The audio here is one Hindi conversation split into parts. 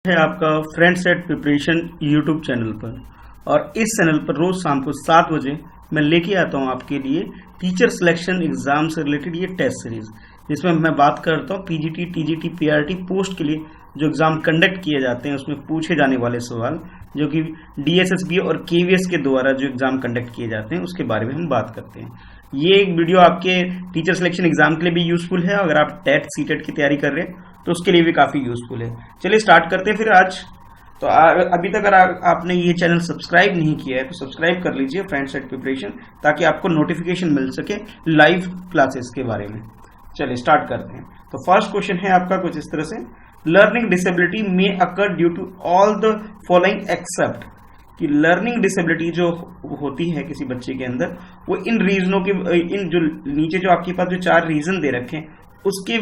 है आपका friends at preparation YouTube channel पर। और इस चैनल पर रोज शाम को 7 बजे मैं लेके आता हूँ आपके लिए टीचर सिलेक्शन एग्जाम से रिलेटेड ये टेस्ट सीरीज, जिसमें मैं बात करता हूँ पीजीटी, टीजीटी, पीआरटी पोस्ट के लिए जो एग्जाम कंडक्ट किए जाते हैं उसमें पूछे जाने वाले सवाल, जो कि डीएसएसबी और केवीएस के द्वारा जो एग्जाम कंडक्ट किए जाते हैं उसके बारे में हम बात करते हैं। ये एक वीडियो आपके टीचर सिलेक्शन एग्जाम के लिए भी यूजफुल है, अगर आप टेट सीटेट की तैयारी कर रहे हैं तो उसके लिए भी काफ़ी यूजफुल है। चलिए स्टार्ट करते हैं फिर आज। तो अभी तक अगर आपने ये चैनल सब्सक्राइब नहीं किया है तो सब्सक्राइब कर लीजिए फ्रेंड्स एट प्रिपरेशन, ताकि आपको नोटिफिकेशन मिल सके लाइव क्लासेस के बारे में। चलिए स्टार्ट करते हैं। तो फर्स्ट क्वेश्चन है आपका कुछ इस तरह से, learning disability may occur due to all the following except, कि लर्निंग डिसेबिलिटी जो होती है किसी बच्चे के अंदर वो इन रीजनों के, इन जो नीचे जो आपके पास जो 4 रीजन दे रखे हैं उसके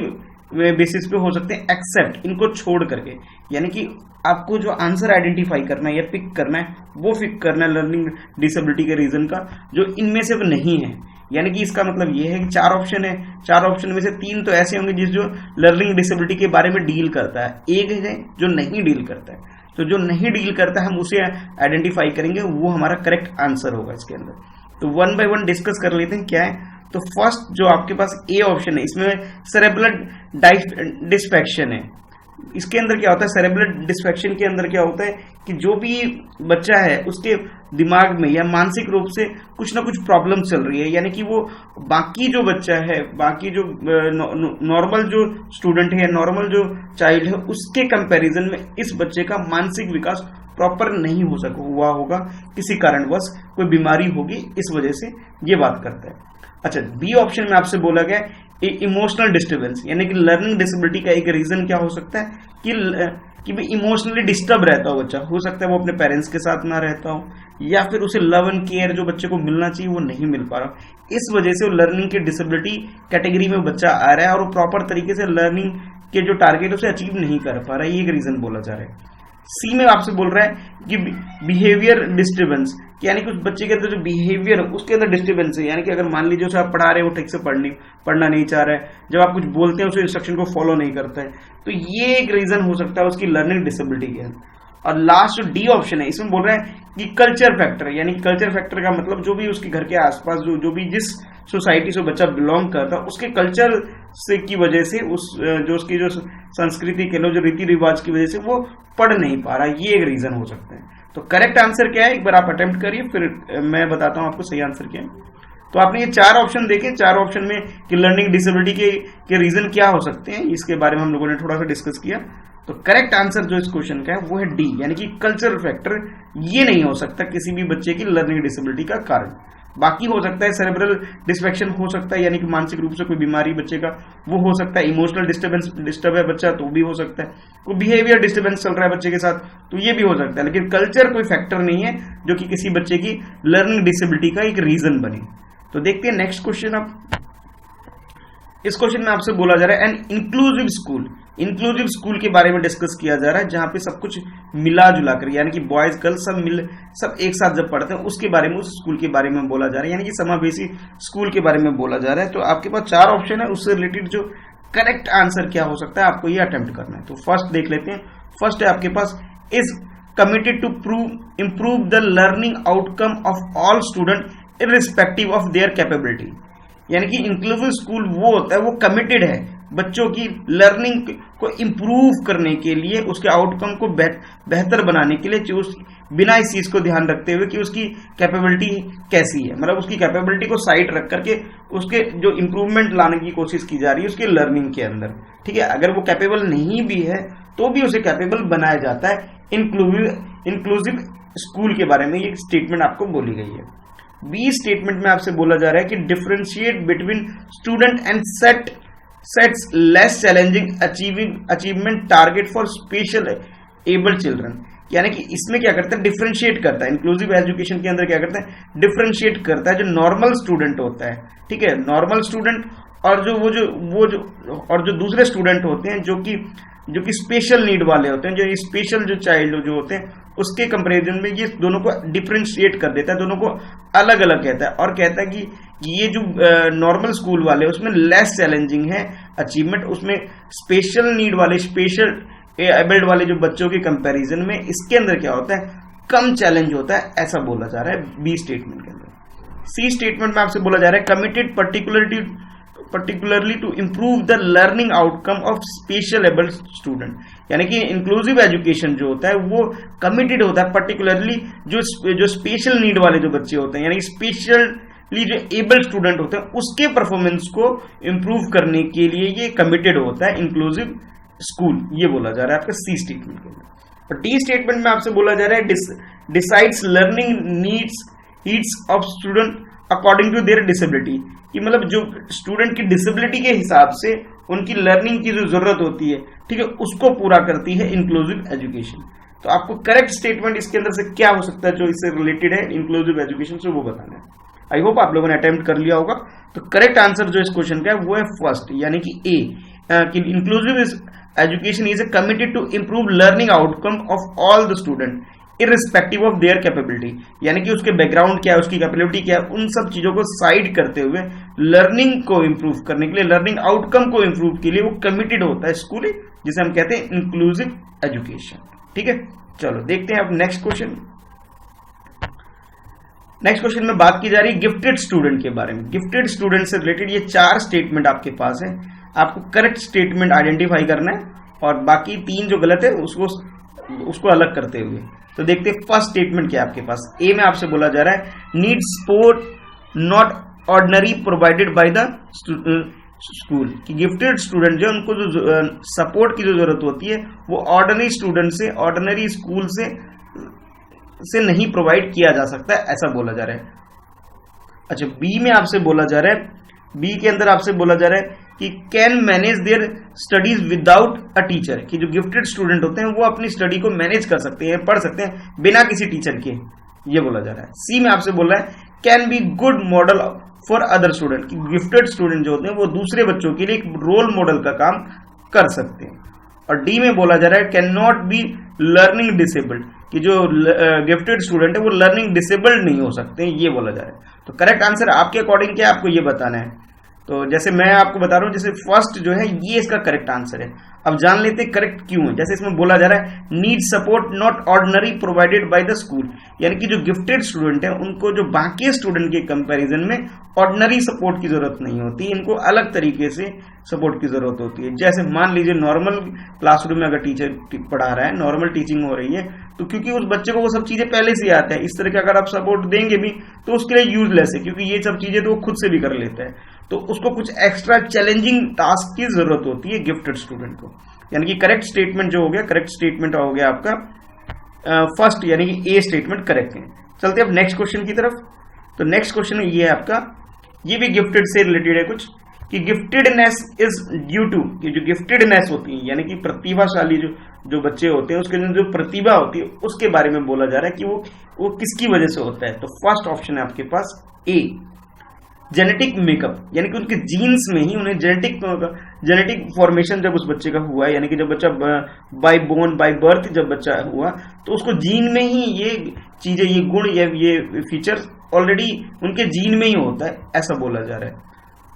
बेसिस पे हो सकते हैं एक्सेप्ट, इनको छोड़ करके। यानी कि आपको जो आंसर आइडेंटिफाई करना है या पिक करना है वो पिक करना है लर्निंग डिसेबिलिटी के रीजन का, जो इनमें से नहीं है। यानी कि इसका मतलब ये है कि 4 ऑप्शन है, 4 ऑप्शन में से 3 तो ऐसे होंगे जिस जो लर्निंग डिसेबिलिटी के बारे में डील करता है, एक है जो नहीं डील करता है। तो जो नहीं डील करता है हम उसे आइडेंटिफाई करेंगे, वो हमारा करेक्ट आंसर होगा इसके अंदर। तो 1 बाय 1 डिस्कस कर लेते हैं क्या है। तो फर्स्ट जो आपके पास ए ऑप्शन है, इसमें सेरेब्रल डिस्फेक्शन है। इसके अंदर क्या होता है, सेरेब्रल डिस्फेक्शन के अंदर क्या होता है कि जो भी बच्चा है उसके दिमाग में या मानसिक रूप से कुछ ना कुछ प्रॉब्लम चल रही है। यानी कि वो बाकी जो बच्चा है, बाकी जो नॉर्मल जो स्टूडेंट है, नॉर्मल जो चाइल्ड है, उसके कंपैरिजन में इस बच्चे का मानसिक विकास प्रॉपर नहीं हुआ होगा, किसी कारणवश कोई बीमारी होगी, इस वजह से ये बात करता है। अच्छा, बी ऑप्शन में आपसे बोला गया इमोशनल डिस्टर्बेंस, यानी कि लर्निंग डिसेबिलिटी का एक रीजन क्या हो सकता है कि भी इमोशनली डिस्टर्ब रहता हो बच्चा। हो सकता है वो अपने पेरेंट्स के साथ ना रहता हो, या फिर उसे लव एंड केयर जो बच्चे को मिलना चाहिए वो नहीं मिल पा रहा। इस वजह से वो लर्निंग के डिसेबिलिटी कैटेगरी में बच्चा आ रहा है और वो प्रॉपर तरीके से लर्निंग के जो टारगेट उसे अचीव नहीं कर पा रहा है, ये एक रीजन बोला जा रहा है। सी में आपसे बोल रहा है कि बिहेवियर डिस्टर्बेंस, यानी कि उस बच्चे के अंदर जो बिहेवियर उसके अंदर डिस्टर्बेंस है। यानी कि अगर मान लीजिए उसे आप पढ़ा रहे हो, ठीक से पढ़ना नहीं चाह रहा है, जब आप कुछ बोलते हैं उसे इंस्ट्रक्शन को फॉलो नहीं करता है, तो ये एक रीजन हो सकता है उसकी लर्निंग डिसेबिलिटी के। और लास्ट जो डी ऑप्शन है, इसमें बोल रहे हैं कि कल्चर फैक्टर, यानी कल्चर फैक्टर का मतलब जो भी उसके घर के आसपास जो भी जिस सोसाइटी से बच्चा बिलोंग करता है उसके कल्चर से की वजह से, जो उसकी जो संस्कृति के लो, जो रीति रिवाज की वजह से वो पढ़ नहीं पा रहा, ये एक रीजन हो सकता है। तो करेक्ट आंसर क्या है, एक बार आप अटेम्प्ट करिए, फिर मैं बताता हूं आपको सही आंसर क्या है। तो आपने ये 4 ऑप्शन देखे, 4 ऑप्शन में कि लर्निंग डिसेबिलिटी के रीजन क्या हो सकते हैं, इसके बारे में हम लोगों ने थोड़ा सा डिस्कस किया। तो करेक्ट आंसर जो इस क्वेश्चन का है वो है डी, यानी कि कल्चरल फैक्टर ये नहीं हो सकता किसी भी बच्चे की लर्निंग डिसेबिलिटी का कारण। बाकी हो सकता है सेरेब्रल डिस्ट्रैक्शन हो सकता है, यानी कि मानसिक रूप से कोई बीमारी बच्चे का वो हो सकता है। इमोशनल डिस्टर्ब है बच्चा तो भी हो सकता है। कोई बिहेवियर डिस्टर्बेंस चल रहा है बच्चे के साथ तो ये भी हो सकता है। लेकिन कल्चर कोई फैक्टर नहीं है जो कि किसी बच्चे की लर्निंग डिसेबिलिटी का एक रीजन बने। तो देखते हैं नेक्स्ट क्वेश्चन। आप इस क्वेश्चन में आपसे बोला जा रहा है an inclusive school, inclusive school के बारे में डिस्कस किया जा रहा है, जहां पे सब कुछ मिला जुला कर, यानी कि बॉयज गर्ल्स सब एक साथ जब पढ़ते हैं उसके बारे में, उस स्कूल के बारे में बोला जा रहा है, यानी कि समावेशी स्कूल के बारे में बोला जा रहा है। तो आपके पास 4 ऑप्शन है, उससे रिलेटेड जो करेक्ट आंसर क्या हो सकता है आपको ये अटेम्प्ट करना है। तो फर्स्ट देख लेते हैं। फर्स्ट है आपके पास, is committed to improve the learning outcome of all student irrespective of their capability, यानी कि इंक्लूसिव स्कूल वो होता है, वो कमिटेड है बच्चों की लर्निंग को इम्प्रूव करने के लिए, उसके आउटकम को बेहतर बनाने के लिए, बिना इस चीज को ध्यान रखते हुए कि उसकी कैपेबिलिटी कैसी है, मतलब उसकी कैपेबिलिटी को साइड रख करके उसके जो इम्प्रूवमेंट लाने की कोशिश की जा रही है उसके लर्निंग के अंदर। ठीक है, अगर वो कैपेबल नहीं भी है तो भी उसे कैपेबल बनाया जाता है। इंक्लूसिव स्कूल के बारे में ये स्टेटमेंट आपको बोली गई है। बी स्टेटमेंट में आपसे बोला जा रहा है कि differentiate between student and sets less challenging achievement target for special able children, यानी कि इसमें क्या करता है, डिफरेंशिएट करता है। इंक्लूसिव एजुकेशन के अंदर क्या करता है, डिफरेंशिएट करता है जो नॉर्मल स्टूडेंट होता है, ठीक है, नॉर्मल स्टूडेंट और जो दूसरे स्टूडेंट होते हैं जो कि स्पेशल नीड वाले होते हैं, जो स्पेशल जो चाइल्ड जो होते हैं उसके कंपैरिजन में ये दोनों को डिफरेंशिएट कर देता है, दोनों को अलग अलग कहता है, और कहता है कि ये जो नॉर्मल स्कूल वाले उसमें लेस चैलेंजिंग है अचीवमेंट, उसमें स्पेशल नीड वाले, स्पेशल एबल्ड वाले जो बच्चों के कंपैरिजन में इसके अंदर क्या होता है, कम चैलेंज होता है, ऐसा बोला जा रहा है बी स्टेटमेंट के अंदर। सी स्टेटमेंट में आपसे बोला जा रहा है committed particularly to improve the learning outcome of special abled student, यानी कि इंक्लूसिव एजुकेशन जो होता है वो कमिटेड होता है पर्टिकुलरली जो स्पेशल नीड वाले जो बच्चे होते हैं, यानी स्पेशली जो एबल्ड स्टूडेंट होते हैं उसके परफॉर्मेंस को इंप्रूव करने के लिए ये कमिटेड होता है इंक्लूसिव स्कूल, ये बोला जा रहा है आपका सी स्टेटमेंट के अंदर। और डी स्टेटमेंट में आपसे बोला जा रहा है decides learning needs of student according to their disability, कि मतलब जो स्टूडेंट की डिसेबिलिटी के हिसाब से उनकी लर्निंग की जो जरूरत होती है, ठीक है, उसको पूरा करती है इंक्लूसिव एजुकेशन। तो आपको करेक्ट स्टेटमेंट इसके अंदर से क्या हो सकता है जो इससे रिलेटेड है इंक्लूसिव एजुकेशन से, वो बताना है। आई होप आप लोगों ने अटेम्प्ट कर लिया होगा। तो करेक्ट आंसर जो इस क्वेश्चन का है वो है फर्स्ट, यानी कि ए, कि inclusive education is committed to improve learning outcome of all the student irrespective of their capability, यानी कि उसके बैकग्राउंड क्या है, उसकी कैपेबिलिटी क्या है, उन सब चीजों को साइड करते हुए लर्निंग को इंप्रूव करने के लिए, लर्निंग आउटकम को इंप्रूव के लिए वो कमिटेड होता है स्कूल, जिसे हम कहते हैं इंक्लूसिव एजुकेशन। ठीक है, चलो देखते हैं अब नेक्स्ट क्वेश्चन। नेक्स्ट क्वेश्चन में बात की जा रही है गिफ्टेड स्टूडेंट के बारे में। गिफ्टेड स्टूडेंट से रिलेटेड ये 4 स्टेटमेंट आपके पास है, आपको करेक्ट स्टेटमेंट आइडेंटिफाई करना है और बाकी 3 जो गलत है उसको अलग करते हुए। तो देखते हैं फर्स्ट स्टेटमेंट क्या है आपके पास। ए में आपसे बोला जा रहा है need support not ordinary provided by the school, कि गिफ्टेड स्टूडेंट जो उनको जो सपोर्ट की जो जरूरत होती है वो ऑर्डिनरी स्टूडेंट से, ऑर्डिनरी स्कूल से नहीं प्रोवाइड किया जा सकता है, ऐसा बोला जा रहा है। अच्छा, बी में आपसे बोला जा रहा है, बी के अंदर आपसे बोला जा रहा है कि can manage their studies without a teacher, कि जो गिफ्टेड स्टूडेंट होते हैं वो अपनी स्टडी को मैनेज कर सकते हैं, पढ़ सकते हैं बिना किसी टीचर के, ये बोला जा रहा है। सी में आपसे बोल रहा है can be good model for other student, कि गिफ्टेड स्टूडेंट जो होते हैं वो दूसरे बच्चों के लिए एक रोल मॉडल का काम कर सकते हैं। और डी में बोला जा रहा है can not be learning disabled, कि जो गिफ्टेड स्टूडेंट है वो लर्निंग डिसेबल्ड नहीं हो सकते, ये बोला जा रहा है। तो करेक्ट आंसर आपके अकॉर्डिंग क्या आपको ये बताना है। तो जैसे मैं आपको बता रहा हूं, जैसे फर्स्ट जो है ये इसका करेक्ट आंसर है। अब जान लेते हैं करेक्ट क्यों है। जैसे इसमें बोला जा रहा है need support not ordinary provided by the school, यानी कि जो गिफ्टेड स्टूडेंट है उनको जो बाकी स्टूडेंट के कंपैरिजन में ऑर्डिनरी सपोर्ट की जरूरत नहीं होती, इनको अलग तरीके से सपोर्ट की जरूरत होती है। जैसे मान लीजिए नॉर्मल क्लासरूम में अगर टीचर पढ़ा रहा है, नॉर्मल टीचिंग हो रही है, तो क्योंकि उस बच्चे को वो सब चीजें पहले से आता है, इस तरह का अगर आप सपोर्ट देंगे भी तो उसके लिए यूजलेस है, क्योंकि ये सब चीजें तो वो खुद से भी कर लेता है। तो उसको कुछ एक्स्ट्रा चैलेंजिंग टास्क की जरूरत होती है गिफ्टेड स्टूडेंट को। यानी कि करेक्ट स्टेटमेंट जो हो गया, करेक्ट स्टेटमेंट हो गया आपका फर्स्ट, यानी कि ए स्टेटमेंट करेक्ट है। चलते अब नेक्स्ट क्वेश्चन की तरफ। तो नेक्स्ट क्वेश्चन ये है आपका, ये भी गिफ्टेड से रिलेटेड है कुछ, कि गिफ्टेडनेस इज ड्यू टू, कि जो गिफ्टेडनेस होती है यानी कि प्रतिभाशाली जो बच्चे होते हैं उसके अंदर जो प्रतिभा होती है उसके बारे में बोला जा रहा है कि वो किसकी वजह से होता है। तो फर्स्ट ऑप्शन है आपके पास ए, जेनेटिक मेकअप, यानी कि उनके जीन्स में ही उन्हें जेनेटिक फॉर्मेशन जब उस बच्चे का हुआ है, यानी कि जब बच्चा बाय बर्थ जब बच्चा हुआ तो उसको जीन में ही ये चीजें, ये गुण, ये फीचर्स ऑलरेडी उनके जीन में ही होता है, ऐसा बोला जा रहा है।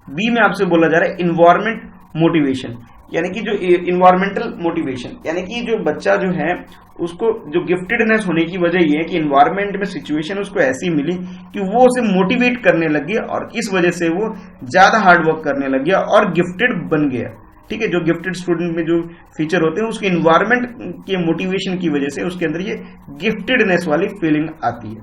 बी में आपसे बोला जा रहा है इन्वायरमेंट मोटिवेशन, यानी कि जो इन्वायरमेंटल मोटिवेशन, यानी कि जो बच्चा जो है उसको जो गिफ्टेडनेस होने की वजह ये है कि इन्वायरमेंट में सिचुएशन उसको ऐसी मिली कि वो उसे मोटिवेट करने लग गया और इस वजह से वो ज्यादा हार्ड वर्क करने लग गया और गिफ्टेड बन गया। ठीक है, जो गिफ्टेड स्टूडेंट में जो फीचर होते हैं उसके इन्वायरमेंट के मोटिवेशन की वजह से उसके अंदर ये गिफ्टेडनेस वाली फीलिंग आती है।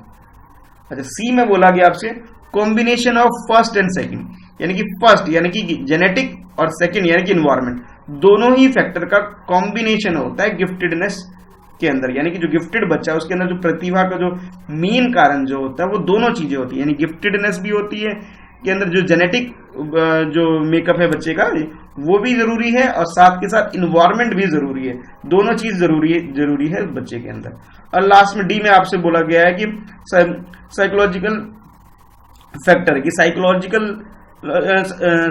अच्छा, सी में बोला गया आपसे combination of first and second, यानी कि फर्स्ट यानी कि जेनेटिक और सेकंड यानी कि इन्वायरमेंट, दोनों ही फैक्टर का कॉम्बिनेशन होता है गिफ्टेडनेस के अंदर। यानी कि जो गिफ्टेड बच्चा है उसके अंदर जो प्रतिभा का जो मेन कारण जो होता है वो दोनों चीजें होती है, यानी गिफ्टेडनेस भी होती है के अंदर, जो जेनेटिक जो मेकअप है बच्चे का वो भी जरूरी है और साथ के साथ इन्वायरमेंट भी जरूरी है, दोनों चीज जरूरी है बच्चे के अंदर। और लास्ट में डी में आपसे बोला गया है कि साइकोलॉजिकल फैक्टर, कि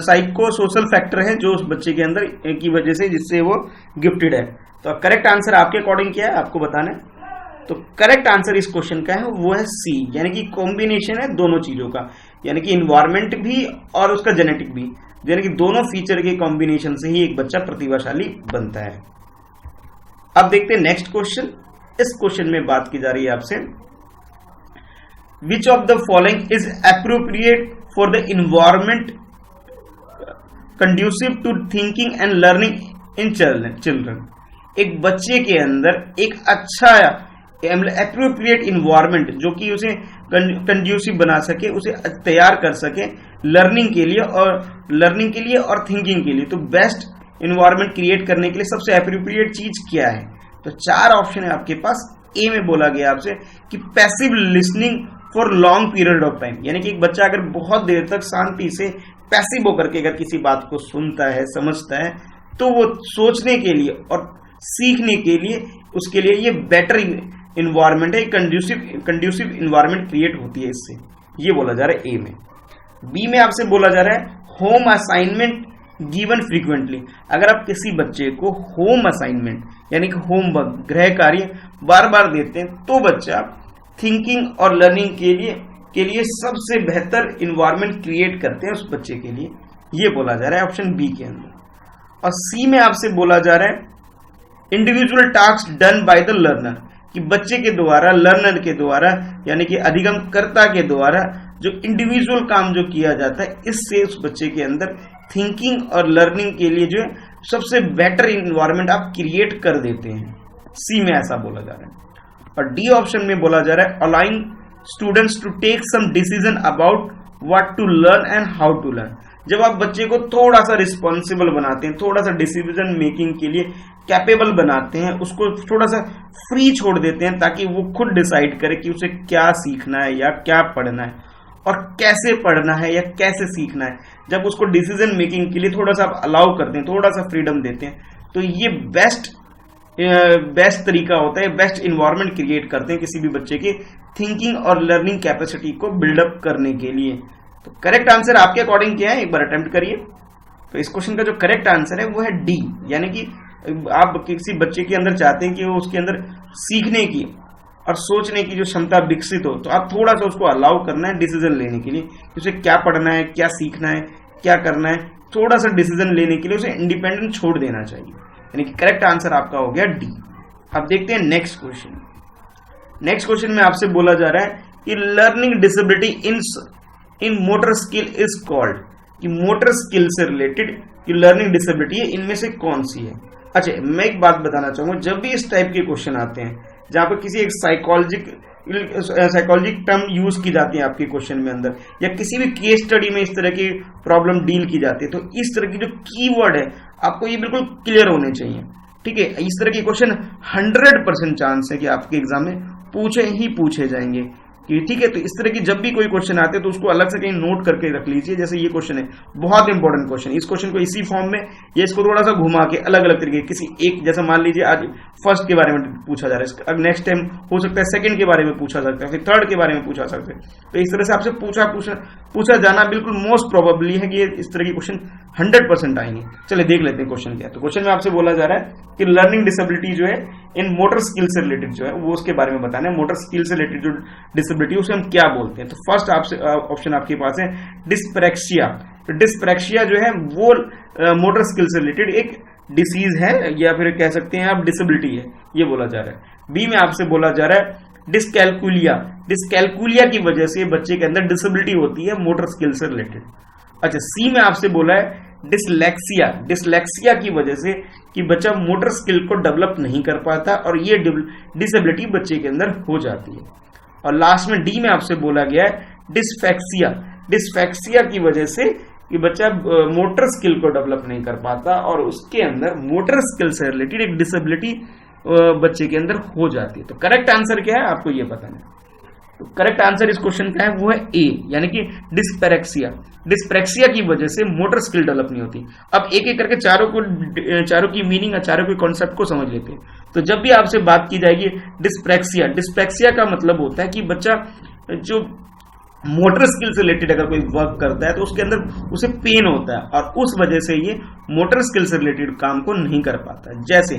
साइको सोशल फैक्टर है जो उस बच्चे के अंदर की वजह से जिससे वो गिफ्टेड है। तो करेक्ट आंसर आपके अकॉर्डिंग क्या है आपको बताना है। तो करेक्ट आंसर इस क्वेश्चन का है वो है सी, यानी कि कॉम्बिनेशन है दोनों चीजों का, यानी कि इन्वायरमेंट भी और उसका जेनेटिक भी, यानी कि दोनों फीचर के कॉम्बिनेशन से ही एक बच्चा प्रतिभाशाली बनता है। अब देखते हैं नेक्स्ट क्वेश्चन। इस क्वेश्चन में बात की जा रही है आपसे, which of the following is appropriate for the environment conducive to thinking and learning in children. एक बच्चे के अंदर एक अच्छा एप्रोप्रिएट इन्वायरमेंट जो कि उसे कंड्यूसिव बना सके, उसे तैयार कर सके लर्निंग के लिए और थिंकिंग के लिए। तो बेस्ट इन्वायरमेंट क्रिएट करने के लिए सबसे एप्रोप्रिएट चीज क्या है? तो 4 ऑप्शन है आपके पास। ए में बोला गया आपसे कि passive listening for long period of time, यानी कि एक बच्चा अगर बहुत देर तक शांति से पैसिव होकर के अगर किसी बात को सुनता है, समझता है, तो वो सोचने के लिए और सीखने के लिए उसके लिए ये बेटर इन्वायरमेंट है, कंड्यूसिव इन्वायरमेंट क्रिएट होती है इससे। ये बोला जा रहा है ए में। बी में आपसे बोला जा रहा है होम असाइनमेंट गिवन फ्रीक्वेंटली। अगर आप किसी बच्चे को होम असाइनमेंट यानी कि होमवर्क, गृह कार्य बार बार देते हैं, तो बच्चा थिंकिंग और लर्निंग के लिए सबसे बेहतर इन्वायरमेंट क्रिएट करते हैं उस बच्चे के लिए। ये बोला जा रहा है ऑप्शन बी के अंदर। और सी में आपसे बोला जा रहा है individual task done by the learner, कि बच्चे के द्वारा, लर्नर के द्वारा, यानी कि अधिगमकर्ता के द्वारा जो इंडिविजुअल काम जो किया जाता है, इससे उस बच्चे के अंदर थिंकिंग और लर्निंग के लिए जो है सबसे बेटर इन्वायरमेंट आप क्रिएट कर देते हैं। सी में ऐसा बोला जा रहा है। और डी ऑप्शन में बोला जा रहा है allowing students to take some decision about what to learn and how to learn. जब आप बच्चे को थोड़ा सा रिस्पॉन्सिबल बनाते हैं, थोड़ा सा डिसीजन मेकिंग के लिए कैपेबल बनाते हैं, उसको थोड़ा सा फ्री छोड़ देते हैं ताकि वो खुद डिसाइड करे कि उसे क्या सीखना है या क्या पढ़ना है और कैसे पढ़ना है या कैसे सीखना है। जब उसको डिसीजन मेकिंग के लिए थोड़ा सा आप अलाउ करते हैं, थोड़ा सा फ्रीडम देते हैं, तो ये बेस्ट तरीका होता है, बेस्ट इन्वायरमेंट क्रिएट करते हैं किसी भी बच्चे के थिंकिंग और लर्निंग कैपेसिटी को बिल्डअप करने के लिए। तो करेक्ट आंसर आपके अकॉर्डिंग क्या है, एक बार अटेम्प्ट करिए। तो इस क्वेश्चन का जो करेक्ट आंसर है वो है डी, यानी कि आप किसी बच्चे के अंदर चाहते हैं कि वो उसके अंदर सीखने की और सोचने की जो क्षमता विकसित हो, तो आप थोड़ा सा उसको अलाउ करना है डिसीजन लेने के लिए कि उसे क्या पढ़ना है, क्या सीखना है, क्या करना है। थोड़ा सा डिसीजन लेने के लिए उसे इंडिपेंडेंट छोड़ देना चाहिए, यानी कि करेक्ट आंसर आपका हो गया डी। अब देखते हैं नेक्स्ट क्वेश्चन। नेक्स्ट क्वेश्चन में आपसे बोला जा रहा है कि learning disability in motor skill is called, कि मोटर स्किल से रिलेटेड की लर्निंग डिसेबिलिटी है, इनमें से कौन सी है? अच्छा, मैं एक बात बताना चाहूंगा, जब भी इस टाइप के क्वेश्चन आते हैं जहां पर किसी एक साइकोलॉजिक टर्म यूज की जाती है आपके क्वेश्चन में अंदर, या किसी भी केस स्टडी में इस तरह की प्रॉब्लम डील की जाती है, तो इस तरह की जो कीवर्ड है आपको ये बिल्कुल क्लियर होने चाहिए। ठीक है, इस तरह के क्वेश्चन 100% चांस है कि आपके एग्जाम में पूछे जाएंगे। ठीक है, तो इस तरह की जब भी कोई क्वेश्चन आते हैं तो उसको अलग से कहीं नोट करके रख लीजिए। जैसे ये क्वेश्चन है, बहुत इंपॉर्टेंट क्वेश्चन, इस क्वेश्चन को इसी फॉर्म में या इसको थोड़ा सा घुमा के अलग अलग तरीके किसी एक, जैसा मान लीजिए आज फर्स्ट के बारे में पूछा जा रहा है, अब नेक्स्ट टाइम हो सकता है सेकंड के बारे में पूछा सकता है, फिर थर्ड के बारे में पूछा सकता है। तो इस तरह से आपसे पूछा जाना बिल्कुल मोस्ट प्रोबेबली है कि इस तरह के क्वेश्चन 100% आएंगे। चलिए देख लेते हैं क्वेश्चन क्या है। तो क्वेश्चन में आपसे बोला जा रहा है कि लर्निंग डिसेबिलिटी जो है इन मोटर स्किल से रिलेटेड जो है वो उसके बारे में बताना है। मोटर स्किल से रिलेटेड जो डिसेबिलिटी उसे हम क्या बोलते हैं? तो फर्स्ट ऑप्शन आपके पास है डिस्प्रैक्सिया। तो डिस्प्रैक्सिया जो है वो मोटर स्किल से रिलेटेड एक डिसीज है, या फिर कह सकते हैं आप डिसेबिलिटी है, ये बोला जा रहा है। बी में आपसे बोला जा रहा है डिसकैलकुलिया। डिसकैलकुलिया की वजह से बच्चे के अंदर डिसेबिलिटी होती है मोटर स्किल से रिलेटेड। अच्छा, सी में आपसे बोला है डिसलेक्सिया। डिसलेक्सिया की वजह से कि बच्चा मोटर स्किल को डेवलप नहीं कर पाता और ये डिसेबिलिटी बच्चे के अंदर हो जाती है। और लास्ट में डी में आपसे बोला गया है डिस्फेक्सिया। डिस्फेक्सिया की वजह से कि बच्चा मोटर स्किल को डेवलप नहीं कर पाता और उसके अंदर मोटर स्किल से रिलेटेड एक डिसेबिलिटी बच्चे के अंदर हो जाती है। तो करेक्ट आंसर क्या है आपको ये बताना है। तो करेक्ट आंसर इस क्वेश्चन का है वो है ए, यानी कि डिस्पैरेक्सिया। डिस्पैरेक्सिया की वजह से मोटर स्किल डेवलप नहीं होती। अब एक एक करके चारों की मीनिंग और चारों के कॉन्सेप्ट को समझ लेते हैं। तो जब भी आपसे बात की जाएगी डिस्पैरेक्सिया, डिस्पैरेक्सिया का मतलब होता है कि बच्चा जो मोटर स्किल से रिलेटेड अगर कोई वर्क करता है तो उसके अंदर उसे पेन होता है और उस वजह से ये मोटर स्किल से रिलेटेड काम को नहीं कर पाता है। जैसे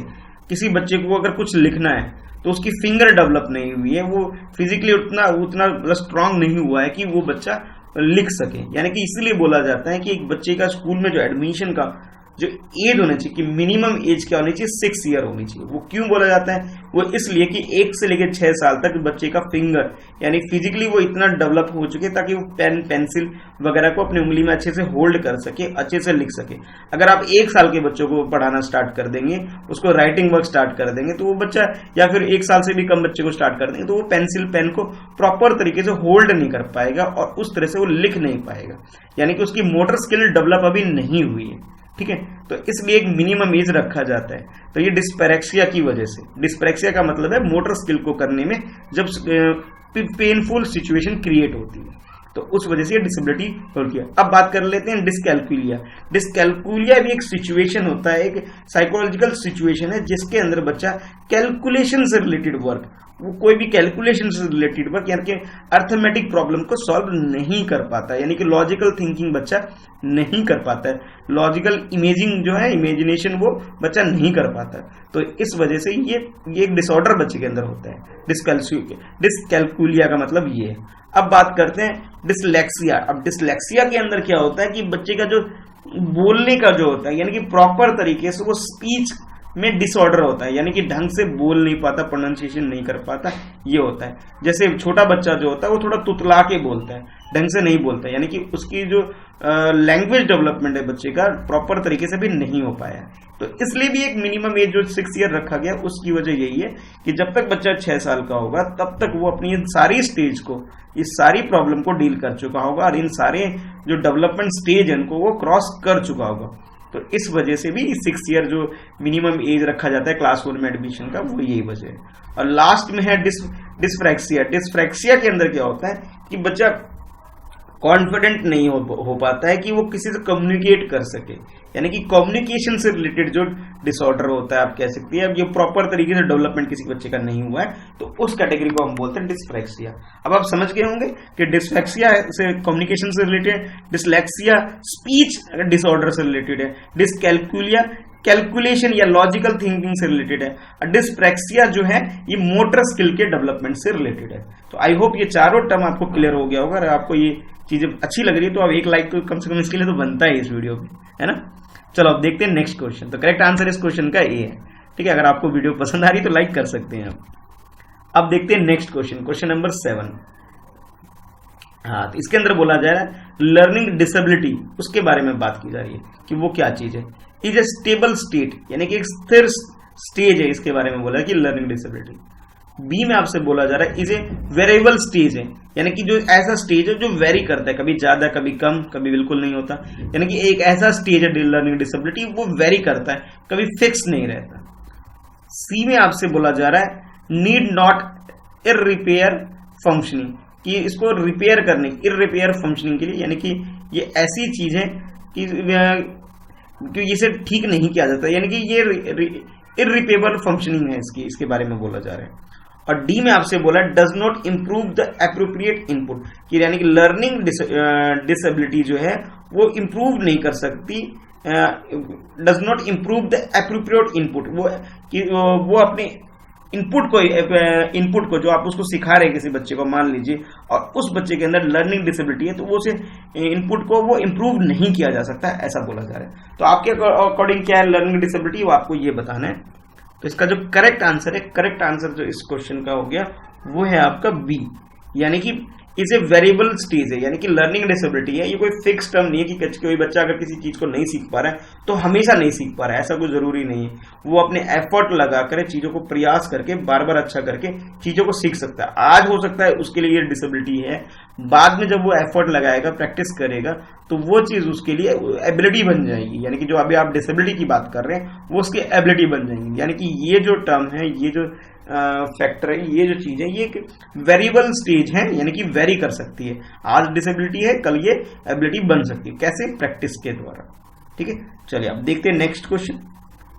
किसी बच्चे को अगर कुछ लिखना है तो उसकी फिंगर डेवलप नहीं हुई है, वो फिजिकली उतना स्ट्रांग नहीं हुआ है कि वो बच्चा लिख सके। यानी कि इसलिए बोला जाता है कि एक बच्चे का स्कूल में जो एडमिशन का जो एज होनी चाहिए कि मिनिमम एज क्या होनी चाहिए, 6 ईयर होनी चाहिए। वो क्यों बोला जाता है, वो इसलिए कि 1 से लेकर 6 साल तक बच्चे का फिंगर यानी फिजिकली वो इतना डेवलप हो चुके ताकि वो पेन पेंसिल वगैरह को अपनी उंगली में अच्छे से होल्ड कर सके, अच्छे से लिख सके। अगर आप 1 साल के बच्चों को पढ़ाना स्टार्ट कर देंगे, उसको राइटिंग वर्क स्टार्ट कर देंगे, तो वो बच्चा, या फिर 1 साल से भी कम बच्चे को स्टार्ट कर देंगे, तो वो पेंसिल पेन को प्रॉपर तरीके से होल्ड नहीं कर पाएगा और उस तरह से वो लिख नहीं पाएगा, यानी कि उसकी मोटर स्किल डेवलप अभी नहीं हुई है। ठीक है, तो इसलिए एक मिनिमम एज रखा जाता है। तो ये डिस्पैरेक्सिया की वजह से, डिस्पैरेक्सिया का मतलब है मोटर स्किल को करने में जब पेनफुल सिचुएशन क्रिएट होती है, तो उस वजह से ये डिसेबिलिटी होती है। अब बात कर लेते हैं डिस्कैल्कुलिया। डिस्कैल्कुलिया भी एक सिचुएशन होता है, एक साइकोलॉजिकल सिचुएशन है जिसके अंदर बच्चा कैलकुलेशन से रिलेटेड वर्क, वो कोई भी कैलकुलेशन से रिलेटेड वर्क यानी कि अर्थमेटिक प्रॉब्लम को सॉल्व नहीं कर पाता, यानी कि लॉजिकल थिंकिंग बच्चा नहीं कर पाता है, लॉजिकल इमेजिंग जो है, इमेजिनेशन वो बच्चा नहीं कर पाता है। तो इस वजह से ये एक डिसऑर्डर बच्चे के अंदर होता है। डिस्कैल्कुलिया का मतलब ये है। अब बात करते हैं डिसलेक्सिया। अब डिसलेक्सिया के अंदर क्या होता है कि बच्चे का जो बोलने का जो होता है, यानी कि प्रॉपर तरीके से वो स्पीच में डिसऑर्डर होता है, यानी कि ढंग से बोल नहीं पाता, प्रोनाउंसिएशन नहीं कर पाता, ये होता है। जैसे छोटा बच्चा जो होता है वो थोड़ा तुतला के बोलता है, ढंग से नहीं बोलता है, यानी कि उसकी जो लैंग्वेज डेवलपमेंट है बच्चे का प्रॉपर तरीके से भी नहीं हो पाया। तो इसलिए भी एक मिनिमम एज जो 6 ईयर रखा गया, उसकी वजह यही है कि जब तक बच्चा 6 साल का होगा तब तक वो अपनी सारी स्टेज को, इस सारी प्रॉब्लम को डील कर चुका होगा और इन सारे जो डेवलपमेंट स्टेज है उनको वो क्रॉस कर चुका होगा। तो इस वजह से भी 6 ईयर जो मिनिमम एज रखा जाता है क्लास 4 में एडमिशन का, वो यही वजह है। और लास्ट में है डिस्फ्रैक्सिया। डिस्फ्रैक्सिया के अंदर क्या होता है कि बच्चा कॉन्फिडेंट नहीं हो पाता है कि वो किसी से कम्युनिकेट कर सके, यानी कि कम्युनिकेशन से रिलेटेड जो डिसऑर्डर होता है आप कह सकते हैं। अब ये प्रॉपर तरीके से डेवलपमेंट किसी बच्चे का नहीं हुआ है तो उस कैटेगरी को हम बोलते हैं डिस्फ्रैक्सिया। अब आप समझ गए होंगे कि डिस्फ्रैक्सिया से कम्युनिकेशन से रिलेटेड, डिसलेक्सिया स्पीच डिसऑर्डर से रिलेटेड है, डिसकैल्कुलिया कैलकुलेशन या लॉजिकल थिंकिंग से रिलेटेड है, और डिस्प्रैक्सिया जो है ये मोटर स्किल के डेवलपमेंट से रिलेटेड है। तो आई होप ये चारों टर्म आपको क्लियर हो गया होगा। अगर आपको ये चीजें अच्छी लग रही है तो आप एक लाइक तो कम से कम इसके लिए तो बनता है इस वीडियो पे, है ना। चलो अब देखते हैं नेक्स्ट क्वेश्चन। तो करेक्ट आंसर इस क्वेश्चन का ए है। ठीक है, अगर आपको वीडियो पसंद आ रही तो लाइक कर सकते हैं आप। अब देखते हैं नेक्स्ट क्वेश्चन, क्वेश्चन नंबर 7। हाँ, तो इसके अंदर बोला जा रहा है लर्निंग डिसेबिलिटी, उसके बारे में बात की जा रही है कि वो क्या चीज है। इज ए स्टेबल स्टेट, यानी कि एक स्थिर स्टेज है, इसके बारे में बोला है कि लर्निंग डिसेबिलिटी। बी में आपसे बोला जा रहा है इज ए वेरिएबल स्टेज है, यानी कि जो ऐसा स्टेज है जो वेरी करता है, कभी ज्यादा कभी कम कभी बिल्कुल नहीं होता, यानी कि एक ऐसा स्टेज है लर्निंग डिसेबिलिटी वो वेरी करता है, कभी फिक्स नहीं रहता। सी में आपसे बोला जा रहा है नीड नॉट इररिपेयर फंक्शनिंग, कि इसको रिपेयर करने, इररिपेयर फंक्शनिंग के लिए, यानी कि ये ऐसी चीज है कि इसे ठीक नहीं किया जाता, यानी कि ये इररिपेबल फंक्शनिंग है इसके बारे में बोला जा रहा है। और डी में आपसे बोला does not improve the appropriate input, कि यानी कि लर्निंग डिसेबिलिटी जो है वो इंप्रूव नहीं कर सकती, does not improve the appropriate input, वो अपने इनपुट को जो आप उसको सिखा रहे हैं किसी बच्चे को, मान लीजिए, और उस बच्चे के अंदर लर्निंग डिसेबिलिटी है तो वो उसे इनपुट को वो इंप्रूव नहीं किया जा सकता, ऐसा बोला जा रहा है। तो आपके अकॉर्डिंग क्या है लर्निंग डिसेबिलिटी, वो आपको ये बताना है। तो इसका जो करेक्ट आंसर है, करेक्ट आंसर जो इस क्वेश्चन का हो गया वो है आपका बी, यानी कि इज ए वेरिएबल स्टेज है, यानी कि लर्निंग डिसेबिलिटी है, ये कोई फिक्स टर्म नहीं है कि कोई बच्चा अगर किसी चीज को नहीं सीख पा रहा है तो हमेशा नहीं सीख पा रहा है, ऐसा कोई जरूरी नहीं है। वो अपने एफर्ट लगाकर चीजों को प्रयास करके बार बार अच्छा करके चीजों को सीख सकता है। आज हो सकता है उसके लिए ये डिसेबिलिटी है, बाद में जब वो एफर्ट लगाएगा, प्रैक्टिस करेगा, तो वो चीज उसके लिए एबिलिटी बन जाएगी, यानी कि जो अभी आप डिसेबिलिटी की बात कर रहे हैं वो उसकी एबिलिटी बन जाएगी। यानी कि ये जो टर्म है, ये जो फैक्टर है, ये जो चीज है, ये एक वेरिएबल स्टेज है, यानी कि वेरी कर सकती है। आज डिसेबिलिटी है, कल ये एबिलिटी बन सकती है, कैसे? प्रैक्टिस के द्वारा। ठीक है, चलिए अब देखते हैं नेक्स्ट क्वेश्चन।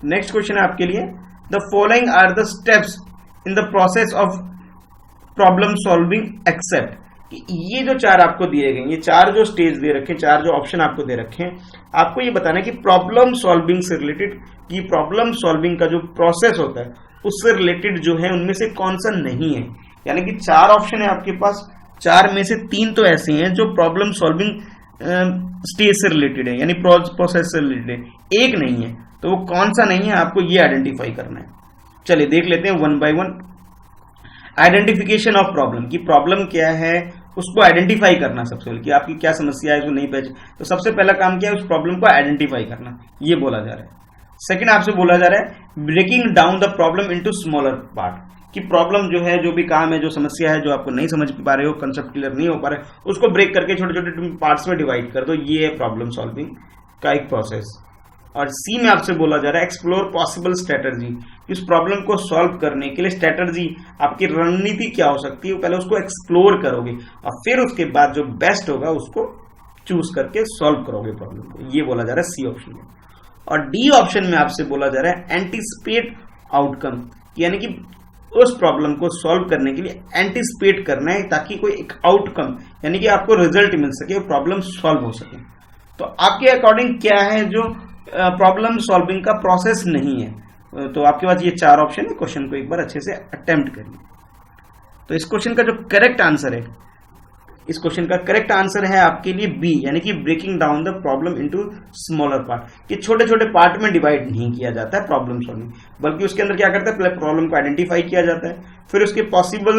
नेक्स्ट क्वेश्चन है आपके लिए the following are the steps in the process of problem solving except, ये जो चार आपको दिए गए, ये चार जो स्टेज दे रखे, चार जो ऑप्शन आपको दे रखे हैं, आपको ये बताना है कि प्रॉब्लम सॉल्विंग से रिलेटेड, कि प्रॉब्लम सॉल्विंग का जो प्रोसेस होता है उससे रिलेटेड जो है उनमें से कौन सा नहीं है। यानी कि चार ऑप्शन है आपके पास, चार में से तीन तो ऐसे हैं जो प्रॉब्लम सॉल्विंग स्टेज से रिलेटेड है, यानी प्रोसेस से रिलेटेड है, एक नहीं है, तो वो कौन सा नहीं है आपको ये आइडेंटिफाई करना है। चलिए देख लेते हैं one by one. Identification of problem, की प्रॉब्लम क्या है उसको आइडेंटिफाई करना, सबसे पहले कि आपकी क्या समस्या है उसको नहीं पहचान, तो सबसे पहला काम क्या है उस प्रॉब्लम को आइडेंटिफाई करना, ये बोला जा रहा है। सेकंड आपसे बोला जा रहा है breaking down the problem into smaller part, कि प्रॉब्लम जो है, जो भी काम है, जो समस्या है, जो आपको नहीं समझ पा रहे हो, कंसेप्ट क्लियर नहीं हो पा रहे, उसको ब्रेक करके छोटे छोटे पार्ट्स में डिवाइड कर दो, ये है प्रॉब्लम सॉल्विंग का एक प्रोसेस। और सी में आपसे बोला जा रहा है एक्सप्लोर पॉसिबल स्ट्रेटजी, इस प्रॉब्लम को सॉल्व करने के लिए स्ट्रेटजी, आपकी रणनीति क्या हो सकती है, पहले उसको एक्सप्लोर करोगे और फिर उसके बाद जो बेस्ट होगा उसको चूज करके सॉल्व करोगे प्रॉब्लम को, ये बोला जा रहा है सी ऑप्शन में। और डी ऑप्शन में आपसे बोला जा रहा है एंटिसिपेट आउटकम, यानी कि उस प्रॉब्लम को सॉल्व करने के लिए एंटिसिपेट करना है ताकि कोई एक आउटकम, यानी कि आपको रिजल्ट मिल सके, प्रॉब्लम सॉल्व हो सके। तो आपके अकॉर्डिंग क्या है जो प्रॉब्लम सॉल्विंग का प्रोसेस नहीं है, तो आपके पास ये चार ऑप्शन है, क्वेश्चन को एक बार अच्छे से अटेम्प्ट करिए। तो इस क्वेश्चन का जो करेक्ट आंसर है, इस क्वेश्चन का करेक्ट आंसर है आपके लिए बी, यानी कि breaking down the problem into smaller part, कि छोटे छोटे पार्ट में डिवाइड नहीं किया जाता है प्रॉब्लम सॉल्विंग, बल्कि उसके अंदर क्या करता है पहले प्रॉब्लम को आइडेंटिफाई किया जाता है, फिर उसके possible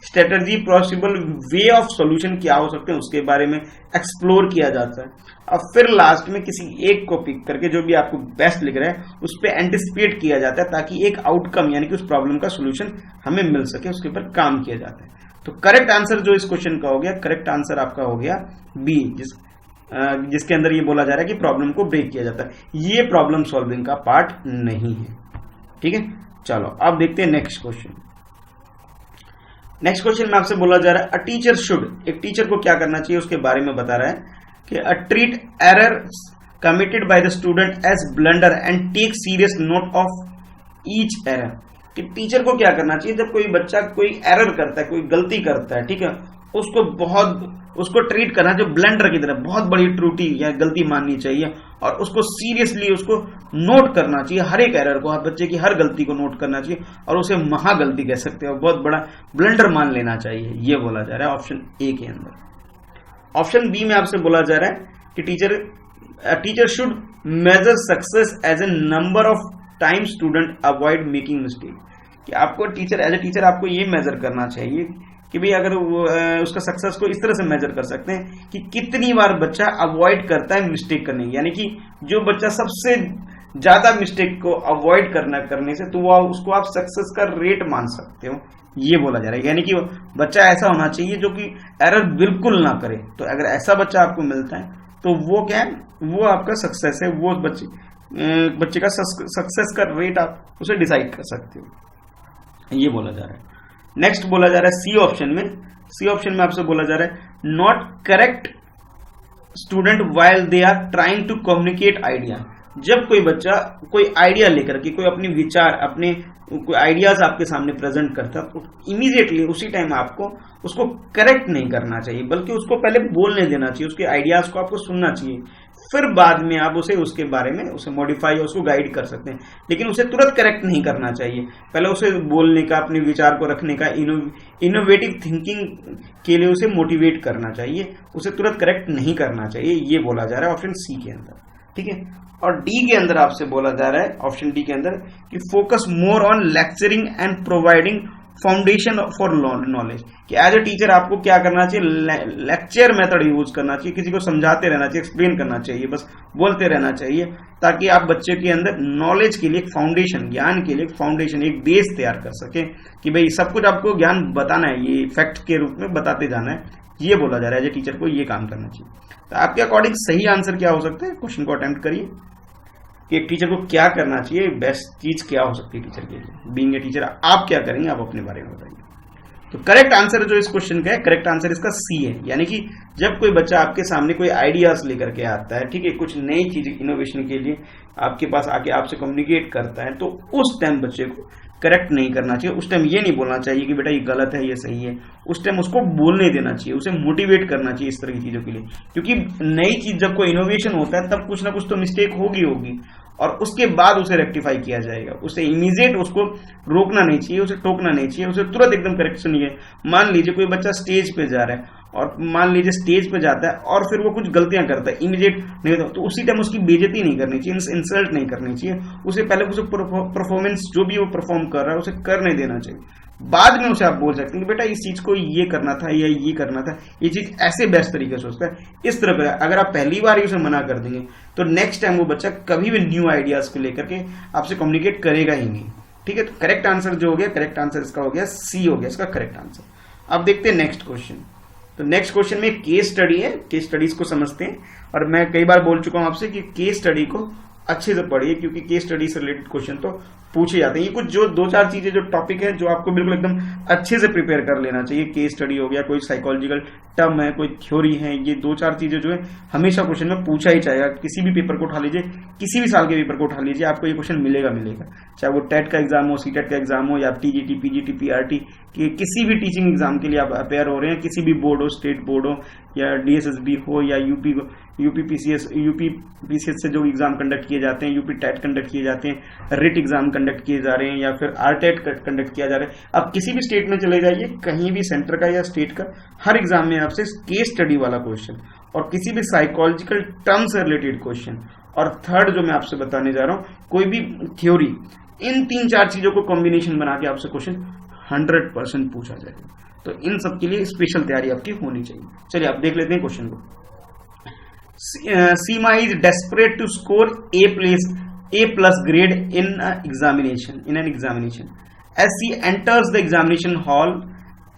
strategy, possible way of solution क्या हो सकते हैं उसके बारे में एक्सप्लोर किया जाता है, और फिर लास्ट में किसी एक को पिक करके जो भी आपको बेस्ट लिख रहा है उस पर एंटिसिपेट किया जाता है ताकि एक आउटकम, यानी कि उस प्रॉब्लम का सोल्यूशन हमें मिल सके, उसके ऊपर काम किया जाता है। तो करेक्ट आंसर जो इस क्वेश्चन का हो गया, करेक्ट आंसर आपका हो गया बी, जिसके अंदर ये बोला जा रहा है कि प्रॉब्लम को ब्रेक किया जाता है, ये प्रॉब्लम सॉल्विंग का पार्ट नहीं है। ठीक है, चलो अब देखते हैं नेक्स्ट क्वेश्चन। नेक्स्ट क्वेश्चन में आपसे बोला जा रहा है अ टीचर शुड, एक टीचर को क्या करना चाहिए उसके बारे में बता रहा है कि a treat error committed by the student as blunder and take serious note of each error, कि टीचर को क्या करना चाहिए जब कोई बच्चा कोई एरर करता है, कोई गलती करता है, ठीक है, उसको ट्रीट करना जो ब्लंडर की तरह, बहुत बड़ी त्रुटि या गलती माननी चाहिए और उसको सीरियसली उसको नोट करना चाहिए, हर एक एरर को, हर बच्चे की हर गलती को नोट करना चाहिए और उसे महागलती कह सकते हो, बहुत बड़ा ब्लंडर मान लेना चाहिए, ये बोला जा रहा है ऑप्शन ए के अंदर। ऑप्शन बी में आपसे बोला जा रहा है कि teacher should measure success as a number of time student avoid making mistake, कि आपको टीचर एज ए टीचर आपको ये मेजर करना चाहिए कि भाई अगर उसका सक्सेस को इस तरह से मेजर कर सकते हैं कि कितनी बार बच्चा अवॉइड करता है मिस्टेक करने की, यानी कि जो बच्चा सबसे ज्यादा मिस्टेक को अवॉइड करने से, तो वो उसको आप सक्सेस का रेट मान सकते हो, ये बोला जा रहा है। यानी कि बच्चा ऐसा होना चाहिए जो कि एरर बिल्कुल ना करे, तो अगर ऐसा बच्चा आपको मिलता है तो वो क्या है, वो आपका सक्सेस है, वो बच्चे का सक्सेस का रेट आप उसे डिसाइड कर सकते हो, ये बोला जा रहा है। नेक्स्ट बोला जा रहा है सी ऑप्शन में, सी ऑप्शन में आपसे बोला जा रहा है not correct student while they are trying to communicate idea, जब कोई बच्चा कोई आइडिया लेकर के कोई अपनी विचार, अपने कोई आइडियाज आपके सामने प्रेजेंट करता है, तो इमीडिएटली उसी टाइम आपको उसको करेक्ट नहीं करना चाहिए, बल्कि उसको पहले बोलने देना चाहिए, उसके आइडियाज को आपको सुनना चाहिए, फिर बाद में आप उसे उसके बारे में उसे मॉडिफाई, उसको गाइड कर सकते हैं, लेकिन उसे तुरंत करेक्ट नहीं करना चाहिए, पहले उसे बोलने का, अपने विचार को रखने का, इनोवेटिव थिंकिंग के लिए उसे मोटिवेट करना चाहिए, उसे तुरंत करेक्ट नहीं करना चाहिए, ये बोला जा रहा है ऑप्शन सी के अंदर। ठीक है, और डी के अंदर आपसे बोला जा रहा है ऑप्शन डी के अंदर कि focus more on lecturing and providing foundation for knowledge, कि एज ए टीचर आपको क्या करना चाहिए, लेक्चर मेथड यूज करना चाहिए, किसी को समझाते रहना चाहिए, एक्सप्लेन करना चाहिए, बस बोलते रहना चाहिए, ताकि आप बच्चे के अंदर नॉलेज के लिए एक फाउंडेशन, ज्ञान के लिए एक फाउंडेशन, एक बेस तैयार कर सके, कि भाई सब कुछ आपको ज्ञान बताना है, ये फैक्ट के रूप में बताते जाना है, ये बोला जा रहा है एज ए टीचर को ये काम करना चाहिए। तो आपके अकॉर्डिंग सही आंसर क्या हो सकता है, क्वेश्चन को अटेम्प्ट करिए कि एक टीचर को क्या करना चाहिए, बेस्ट चीज क्या हो सकती है टीचर के लिए, बीइंग ए टीचर आप क्या करेंगे, आप अपने बारे में बताइए। तो करेक्ट आंसर जो इस क्वेश्चन का है, करेक्ट आंसर इसका सी है, यानी कि जब कोई बच्चा आपके सामने कोई आइडियाज लेकर के आता है, ठीक है, कुछ नई चीज इनोवेशन के लिए आपके पास आके आपसे कम्युनिकेट करता है, तो उस टाइम बच्चे को करेक्ट नहीं करना चाहिए, उस टाइम ये नहीं बोलना चाहिए कि बेटा ये गलत है ये सही है, उस टाइम उसको बोलने देना चाहिए, उसे मोटिवेट करना चाहिए इस तरह की चीजों के लिए, क्योंकि नई चीज जब कोई इनोवेशन होता है तब कुछ ना कुछ तो मिस्टेक होगी और उसके बाद उसे रेक्टिफाई किया जाएगा, उसे इमीडिएट उसको रोकना नहीं चाहिए, उसे टोकना नहीं चाहिए, उसे तुरंत एकदम करेक्शन नहीं है। मान लीजिए कोई बच्चा स्टेज पे जा रहा है और मान लीजिए स्टेज पे जाता है और फिर वो कुछ गलतियां करता है, इमीडिएट नहीं होता, तो उसी टाइम उसकी बेइज्जती नहीं करनी चाहिए, इंसल्ट नहीं करनी चाहिए। उसे पहले उसे परफॉर्मेंस जो भी वो परफॉर्म कर रहा है उसे करने देना चाहिए। बाद में उसे आप बोल सकते हैं कि बेटा इस चीज को ये करना था या ये करना था, ये चीज ऐसे बेस्ट तरीके से होता है, इस तरह का। अगर आप पहली बार ही उसे मना कर देंगे तो नेक्स्ट टाइम वो बच्चा कभी भी न्यू आइडियाज को लेकर के आपसे कम्युनिकेट करेगा ही नहीं। ठीक है, तो करेक्ट आंसर जो हो गया, करेक्ट आंसर इसका हो गया सी हो गया इसका करेक्ट आंसर। अब देखते हैं नेक्स्ट क्वेश्चन। तो नेक्स्ट क्वेश्चन में केस स्टडी है, केस स्टडीज को समझते हैं। और मैं कई बार बोल चुका हूं आपसे कि केस स्टडी को अच्छे से पढ़िए, क्योंकि केस स्टडी से रिलेटेड क्वेश्चन तो पूछे जाते हैं। ये कुछ जो 2-4 चीजें जो टॉपिक है जो आपको बिल्कुल एकदम अच्छे से प्रिपेयर कर लेना चाहिए। केस स्टडी हो गया, कोई साइकोलॉजिकल टर्म है, कोई थ्योरी है, ये 2-4 चीजें जो है हमेशा क्वेश्चन में पूछा ही जाएगा। किसी भी पेपर को उठा लीजिए, किसी भी साल के पेपर को उठा लीजिए, आपको ये क्वेश्चन मिलेगा, चाहे वो टेट का एग्जाम हो, सीटेट का एग्जाम हो, या टीजीटी, पीजीटी, पीआरटी कि किसी भी टीचिंग एग्जाम के लिए आप अपेयर हो रहे हैं, किसी भी बोर्ड हो, स्टेट बोर्ड हो या डीएसएसबी हो या यूपी पीसीएस से जो एग्जाम कंडक्ट किए जाते हैं, यूपी टेट कंडक्ट किए जाते हैं, रिट एग्जाम कंडक्ट किए जा रहे हैं या फिर आरटेट कंडक्ट किया जा रहा है। आप किसी भी स्टेट में चले जाइए, कहीं भी सेंटर का या स्टेट का, हर एग्जाम में आपसे केस स्टडी वाला क्वेश्चन और किसी भी साइकोलॉजिकल टर्म से रिलेटेड क्वेश्चन, और थर्ड जो मैं आपसे बताने जा रहा हूं कोई भी थ्योरी, इन 3-4 चीजों को कॉम्बिनेशन बना के आपसे क्वेश्चन 100% पूछा जाएगा। तो इन सब के लिए स्पेशल तैयारी आपकी होनी चाहिए। चलिए आप देख लेते हैं क्वेश्चन को। Seema is desperate to score A+ grade in an examination. As she enters the examination hall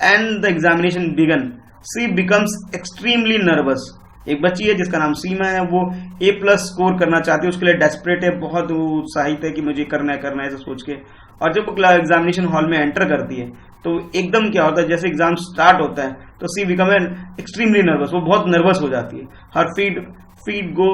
and the examination begun, she becomes extremely nervous. एक बच्ची है जिसका नाम सीमा है, वो A+ स्कोर करना चाहती है, उसके लिए डेस्परेट है, बहुत उत्साहित है कि मुझे करना है ऐसा सोच के। और जब वो एग्जामिनेशन हॉल में एंटर करती है तो एकदम क्या होता है, जैसे एग्जाम स्टार्ट होता है तो सी बिकम एक्सट्रीमली नर्वस, वो बहुत नर्वस हो जाती है। हर फीट गो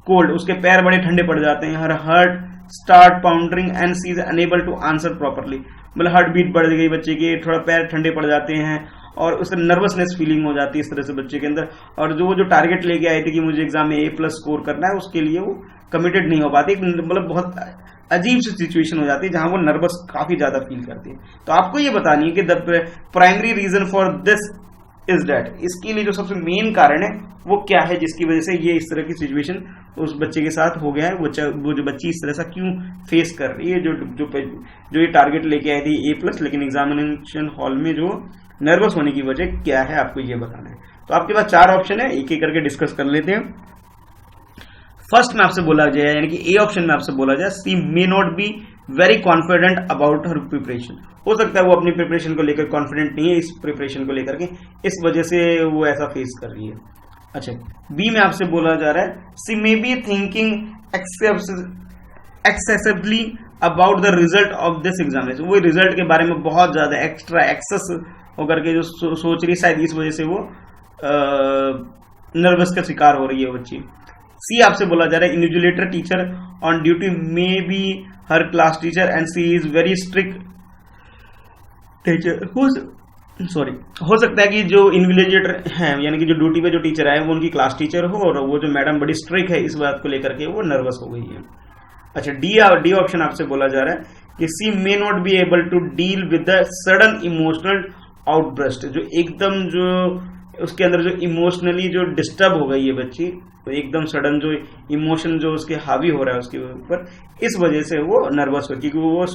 कोल्ड, उसके पैर बड़े ठंडे पड़ जाते हैं। Her heart start pounding and she is unable to answer properly, मतलब हार्ट बीट बढ़ गई बच्चे की, थोड़ा पैर ठंडे पड़ जाते हैं और उससे नर्वसनेस फीलिंग हो जाती है इस तरह से बच्चे के अंदर। और जो टारगेट लेके आए थे कि मुझे एग्जाम में A+ स्कोर करना है, उसके लिए वो कमिटेड नहीं हो पाती, मतलब बहुत अजीब सी सिचुएशन हो जाती है जहां वो नर्वस काफी ज्यादा फील करती है। तो आपको ये बतानी है कि the primary reason for this is that, इसके लिए जो सबसे मेन कारण है वो क्या है जिसकी वजह से ये इस तरह की सिचुएशन उस बच्चे के साथ हो गया है, वो जो बच्ची इस तरह से क्यों फेस कर रही है, जो ये टारगेट लेके आई थी A+, लेकिन एग्जामिनेशन हॉल में जो नर्वस होने की वजह क्या है आपको ये बताना है। तो आपके पास 4 ऑप्शन है, एक एक करके डिस्कस कर लेते हैं। फर्स्ट में आपसे बोला जाए, यानी कि ए ऑप्शन में आपसे बोला जाए, she may not be very confident about her preparation. हो सकता है वो अपनी प्रिपरेशन को लेकर कॉन्फिडेंट नहीं है, इस प्रिपरेशन को लेकर के, इस वजह से वो ऐसा फेस कर रही है। अच्छा, बी में आपसे बोला जा रहा है, she may be thinking excessively about the result of this examination. वो रिजल्ट के बारे में बहुत ज्यादा एक्सेस होकर के जो सोच रही, शायद इस वजह से वो नर्वस का शिकार हो रही है बच्ची। सी आपसे बोला जा रहा है, invigilator teacher on duty may be her class teacher and she is very strict teacher. हो सकता है कि जो इन्विजिलेटर है, यानी कि जो ड्यूटी पे जो टीचर आए वो उनकी क्लास टीचर हो और वो जो मैडम बड़ी स्ट्रिक्ट है, इस बात को लेकर के वो नर्वस हो गई है। अच्छा, डी ऑप्शन आपसे बोला जा रहा है कि she may not be able to deal with the sudden emotional outburst, जो एकदम जो उसके अंदर जो इमोशनली जो डिस्टर्ब हो गई है बच्ची, तो एकदम सडन जो इमोशन जो उसके हावी हो रहा है उसके ऊपर, इस वजह से वो नर्वस हो, क्योंकि वो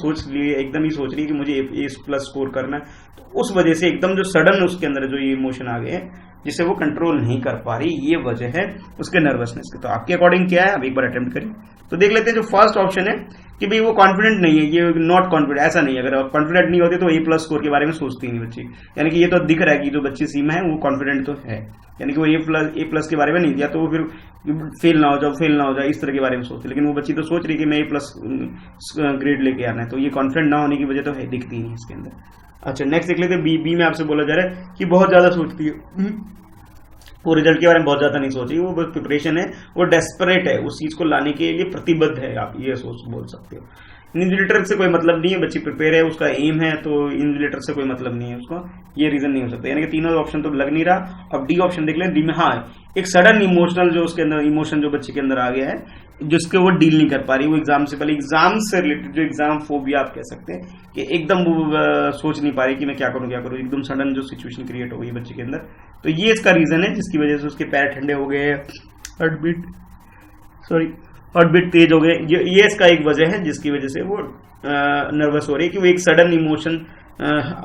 एकदम ही सोच रही है कि मुझे A+ स्कोर करना है, तो उस वजह से एकदम जो सडन उसके अंदर जो इमोशन आ गए हैं जिसे वो कंट्रोल नहीं कर पा रही, ये वजह है उसके नर्वसनेस की। तो आपके अकॉर्डिंग क्या है, अब एक बार अटेम्प्ट करें। तो देख लेते हैं, जो फर्स्ट ऑप्शन है कि भाई वो कॉन्फिडेंट नहीं है, ये नॉट कॉन्फिडेंट, ऐसा नहीं है। अगर कॉन्फिडेंट नहीं होते तो A+ स्कोर के बारे में सोचती नहीं बच्ची, यानी कि ये तो दिख रहा है कि जो बच्ची सीमा है वो कॉन्फिडेंट तो है, यानी कि वो A+ के बारे में नहीं दिया तो वो फिर फेल ना हो जाए इस तरह के बारे में सोचती, लेकिन वो बच्ची तो सोच रही है कि मैं A+ ग्रेड लेके आना है, तो ये कॉन्फिडेंट ना होने की वजह तो है, दिखती नहीं इसके अंदर। अच्छा, नेक्स्ट देख लेते हैं, बी में आपसे बोला जा रहा है कि बहुत ज्यादा सोचती है, वो रिजल्ट के बारे में बहुत ज्यादा नहीं सोच रही, वो बस प्रिपरेशन है, वो डेस्परेट है, उस चीज को लाने के लिए प्रतिबद्ध है, आप ये बोल सकते हो। इन्विजिलेटर से कोई मतलब नहीं है, बच्ची प्रिपेयर है, उसका एम है, तो इन्विजिलेटर से कोई मतलब नहीं है उसको, ये रीजन नहीं हो सकता। यानी कि तीनों ऑप्शन तो लग नहीं रहा। अब डी ऑप्शन देख लें। डी में हाँ, एक सडन इमोशनल जो उसके अंदर इमोशन जो बच्चे के अंदर आ गया है, जिसके वो डील नहीं कर पा रही, वो एग्जाम से पहले, एग्जाम से रिलेटेड जो एग्जाम फोबिया आप कह सकते हैं, कि एकदम वो सोच नहीं पा रही कि मैं क्या करूं, एकदम सडन जो सिचुएशन क्रिएट हो गई बच्चे के अंदर, तो ये इसका रीजन है जिसकी वजह से उसके पैर ठंडे हो गए, हार्ट बीट तेज हो गए। ये इसका एक वजह है जिसकी वजह से वो नर्वस हो रही है, कि वो एक सडन इमोशन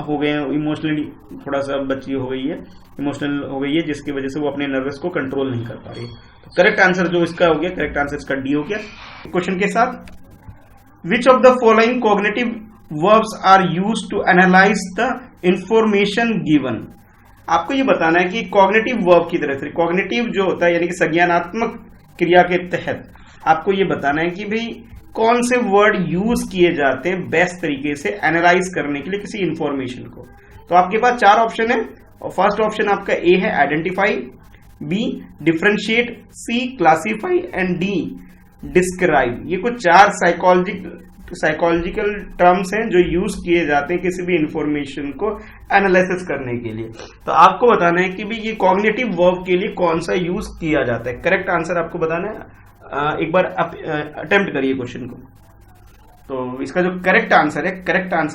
हो गए, इमोशनली थोड़ा सा बच्ची हो गई है, इमोशनल हो गई है, जिसकी वजह से वो अपने नर्वस को कंट्रोल नहीं कर पा रही है। तो करेक्ट आंसर जो इसका हो गया, करेक्ट आंसर इसका डी हो गया। क्वेश्चन के साथ, which of the following cognitive verbs are used to analyse the information given. आपको ये बताना है कि कॉग्निटिव वर्ब की तरह से, कॉग्निटिव जो होता है यानी कि संज्ञानात्मक क्रिया के तहत आपको ये बताना है कि भाई कौन से वर्ड यूज किए जाते हैं बेस्ट तरीके से एनालाइज करने के लिए किसी इंफॉर्मेशन को। तो आपके पास 4 ऑप्शन है, और फर्स्ट ऑप्शन आपका ए है identify, B differentiate, C classify and D describe. ये कुछ 4 साइकोलॉजिकल टर्म्स हैं जो यूज किए जाते हैं किसी भी इंफॉर्मेशन को एनालिसिस करने के लिए। तो आपको बताना है कि भाई ये कॉग्निटिव वर्ब के लिए कौन सा यूज किया जाता है। करेक्ट आंसर आपको बताना है। एक बार आप अटेम्प्ट करिए क्वेश्चन को। तो इसका जो करेक्ट आंसर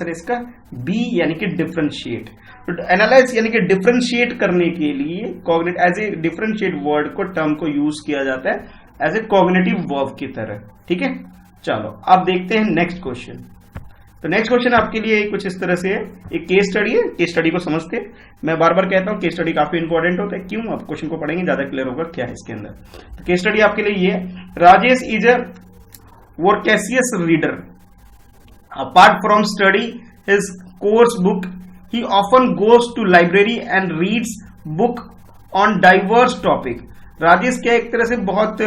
है इसका बी, यानी कि डिफरेंशिएट। तो एनालाइज यानी कि डिफरेंशिएट करने के लिए कॉग्निट एज ए डिफरेंशिएट वर्ड को, टर्म को यूज किया जाता है एज ए कॉग्निटिव वर्ब की तरह। ठीक है, चलो अब देखते हैं नेक्स्ट क्वेश्चन। तो नेक्स्ट क्वेश्चन आपके लिए कुछ इस तरह से है, एक केस स्टडी है। केस स्टडी को समझते हैं, मैं बार बार कहता हूं केस स्टडी काफी इंपॉर्टेंट होता है। क्यों? आप क्वेश्चन को पढ़ेंगे ज्यादा क्लियर होगा क्या है इसके अंदर। तो केस स्टडी आपके लिए ये है, Rajesh is a voracious reader. Apart from study his course book, he often goes to library and reads book on diverse topic. Rajesh क्या एक तरह से बहुत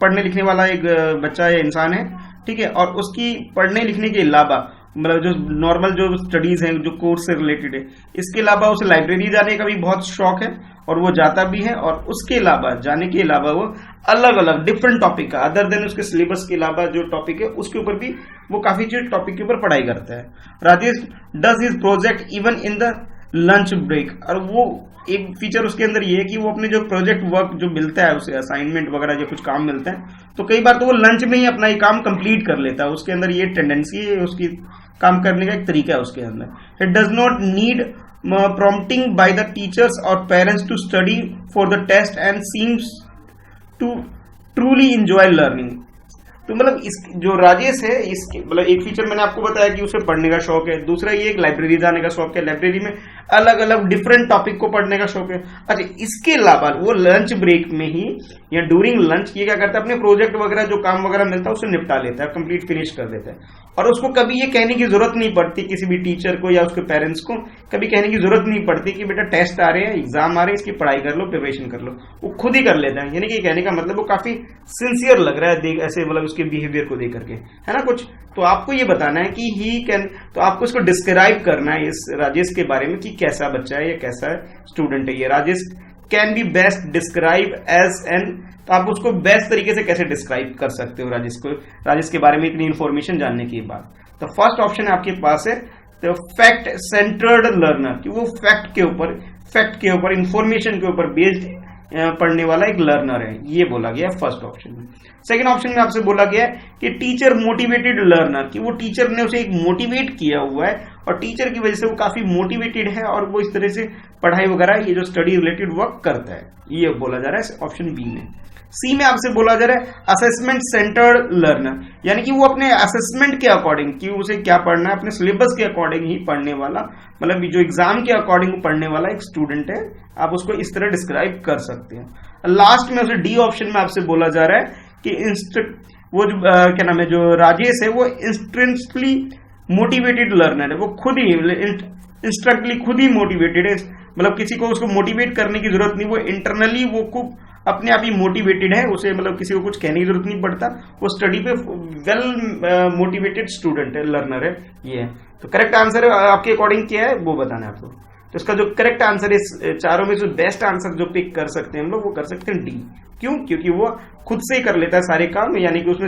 पढ़ने लिखने वाला एक बच्चा या इंसान है, ठीक है, और उसकी पढ़ने लिखने के अलावा मतलब जो नॉर्मल जो स्टडीज हैं, जो कोर्स से रिलेटेड है, इसके अलावा उसे लाइब्रेरी जाने का भी बहुत शौक है और वो जाता भी है। और उसके अलावा जाने के अलावा वो अलग अलग डिफरेंट टॉपिक का, अदर देन उसके सिलेबस के अलावा जो टॉपिक है उसके ऊपर भी वो काफी चीज टॉपिक के ऊपर पढ़ाई करता है। Rajesh does his project even in the lunch break. और वो एक फीचर उसके अंदर ये है कि वो अपने जो प्रोजेक्ट वर्क जो मिलता है उसे, असाइनमेंट वगैरह जो कुछ काम मिलता है, तो कई बार तो वो लंच में ही अपना ये काम कंप्लीट कर लेता है। उसके अंदर ये टेंडेंसी है, उसकी काम करने का एक तरीका है उसके अंदर। It does not need prompting by the teachers और parents to study for the test and seems to truly enjoy learning. तो मतलब इस जो राजेश है, इसके मतलब एक फीचर मैंने आपको बताया कि उसे पढ़ने का शौक है, दूसरा ये एक लाइब्रेरी जाने का शौक है, लाइब्रेरी में अलग अलग डिफरेंट टॉपिक को पढ़ने का शौक है। अच्छा, इसके अलावा वो लंच ब्रेक में ही या ड्यूरिंग लंच ये क्या करता है, अपने प्रोजेक्ट वगैरह जो काम वगैरह मिलता है उसे निपटा लेता है, कंप्लीट फिनिश कर देता है। और उसको कभी ये कहने की जरूरत नहीं पड़ती किसी भी टीचर को या उसके पेरेंट्स को, कभी कहने की जरूरत नहीं पड़ती कि बेटा टेस्ट आ रहे हैं, एग्जाम आ रहे हैं, इसकी पढ़ाई कर लो, प्रिपरेशन कर लो। वो खुद ही कर लेता है। यानी कि कहने का मतलब वो काफी सिंसियर लग रहा है ऐसे मतलब उसके बिहेवियर को देख करके, है ना कुछ। तो आपको ये बताना है कि ही कैन, तो आपको इसको डिस्क्राइब करना है इस राजेश के बारे में कि कैसा बच्चा है या कैसा स्टूडेंट है ये। Rajesh can be best describe as an, तो आप उसको बेस्ट तरीके से कैसे डिस्क्राइब कर सकते हो राजेश को, राजेश के बारे में इतनी इंफॉर्मेशन जानने के बाद। तो फर्स्ट ऑप्शन आपके पास है तो फैक्ट सेंटर्ड लर्नर, कि वो फैक्ट के ऊपर इंफॉर्मेशन के ऊपर बेस्ड पढ़ने वाला एक लर्नर है, ये बोला गया फर्स्ट ऑप्शन में। सेकंड ऑप्शन में आपसे बोला गया है कि टीचर मोटिवेटेड लर्नर, कि वो टीचर ने उसे एक मोटिवेट किया हुआ है और टीचर की वजह से वो काफी मोटिवेटेड है और वो इस तरह से पढ़ाई वगैरह ये जो स्टडी रिलेटेड वर्क करता है, ये बोला जा रहा है ऑप्शन बी में। सी में आपसे बोला जा रहा है असेसमेंट सेंटर्ड लर्नर, यानी कि वो अपने असेसमेंट के अकॉर्डिंग कि उसे क्या पढ़ना है, अपने सिलेबस के अकॉर्डिंग ही पढ़ने वाला, मतलब जो एग्जाम के अकॉर्डिंग पढ़ने वाला एक स्टूडेंट है, आप उसको इस तरह डिस्क्राइब कर सकते हैं। लास्ट में उसे डी ऑप्शन में आपसे बोला जा रहा है कि वो जो क्या नाम है, जो राजेश है वो इंस्टेंटली मोटिवेटेड लर्नर है, वो खुद ही इंस्टेंटली खुद ही मोटिवेटेड है, मतलब किसी को उसको मोटिवेट करने की जरूरत नहीं, वो इंटरनली वो खूब अपने आप ही मोटिवेटेड है, उसे मतलब किसी को कुछ कहने की जरूरत नहीं पड़ता, वो स्टडी पे वेल मोटिवेटेड स्टूडेंट है, लर्नर है ये है। तो करेक्ट आंसर आपके अकॉर्डिंग क्या है वो बताना है आपको। तो इसका जो करेक्ट आंसर है, चारों में जो बेस्ट आंसर जो पिक कर सकते हैं हम लोग, वो कर सकते हैं डी। क्यों? क्योंकि वो खुद से ही कर लेता है सारे काम, यानी कि उसमें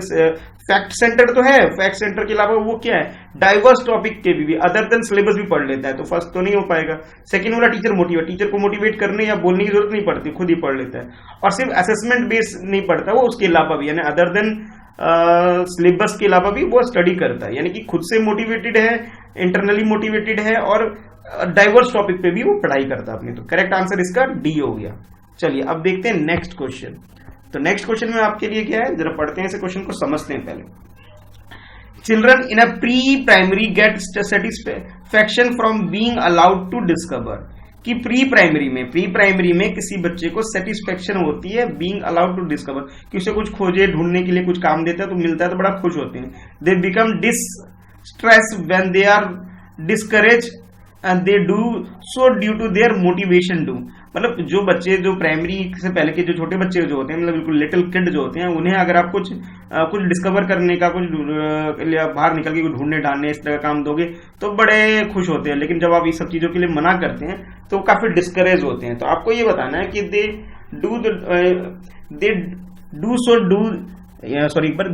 फैक्ट सेंटर तो है, फैक्ट सेंटर के अलावा वो क्या है, डाइवर्स टॉपिक के भी अदर देन सिलेबस भी पढ़ लेता है, तो फर्स्ट तो नहीं हो पाएगा। सेकंड वाला टीचर को मोटिवेट करने या बोलने की जरूरत नहीं पड़ती, खुद ही पढ़ लेता है। और सिर्फ असेसमेंट बेस नहीं पढ़ता वो, उसके अलावा भी, यानी अदर देन सिलेबस के अलावा भी वो स्टडी करता है, यानी कि खुद से मोटिवेटेड है, इंटरनली मोटिवेटेड है, और डाइवर्स टॉपिक पे भी वो पढ़ाई करता है अपनी। तो करेक्ट आंसर इसका डी हो गया। चलिए अब देखते हैं नेक्स्ट क्वेश्चन। तो नेक्स्ट क्वेश्चन में आपके लिए क्या है, जरा पढ़ते हैं इस क्वेश्चन को, समझते हैं पहले। Children in a pre primary get satisfaction from being allowed to discover, कि प्री प्राइमरी में किसी बच्चे को सेटिस्फेक्शन होती है बीइंग अलाउड टू डिस्कवर, कि उसे कुछ खोजे, ढूंढने के लिए कुछ काम देता है तो मिलता है तो बड़ा खुश होते हैं। They become distress when they are discourage and they do so due to their motivation to. मतलब जो बच्चे जो प्राइमरी से पहले के जो छोटे बच्चे जो होते हैं, मतलब बिल्कुल लिटिल किड जो होते हैं, उन्हें अगर आप कुछ डिस्कवर करने का, कुछ बाहर निकल के ढूंढने डालने इस तरह का काम दोगे तो बड़े खुश होते हैं। लेकिन जब आप इस सब चीजों के लिए मना करते हैं तो काफी डिस्करेज होते हैं। तो आपको ये बताना है कि दे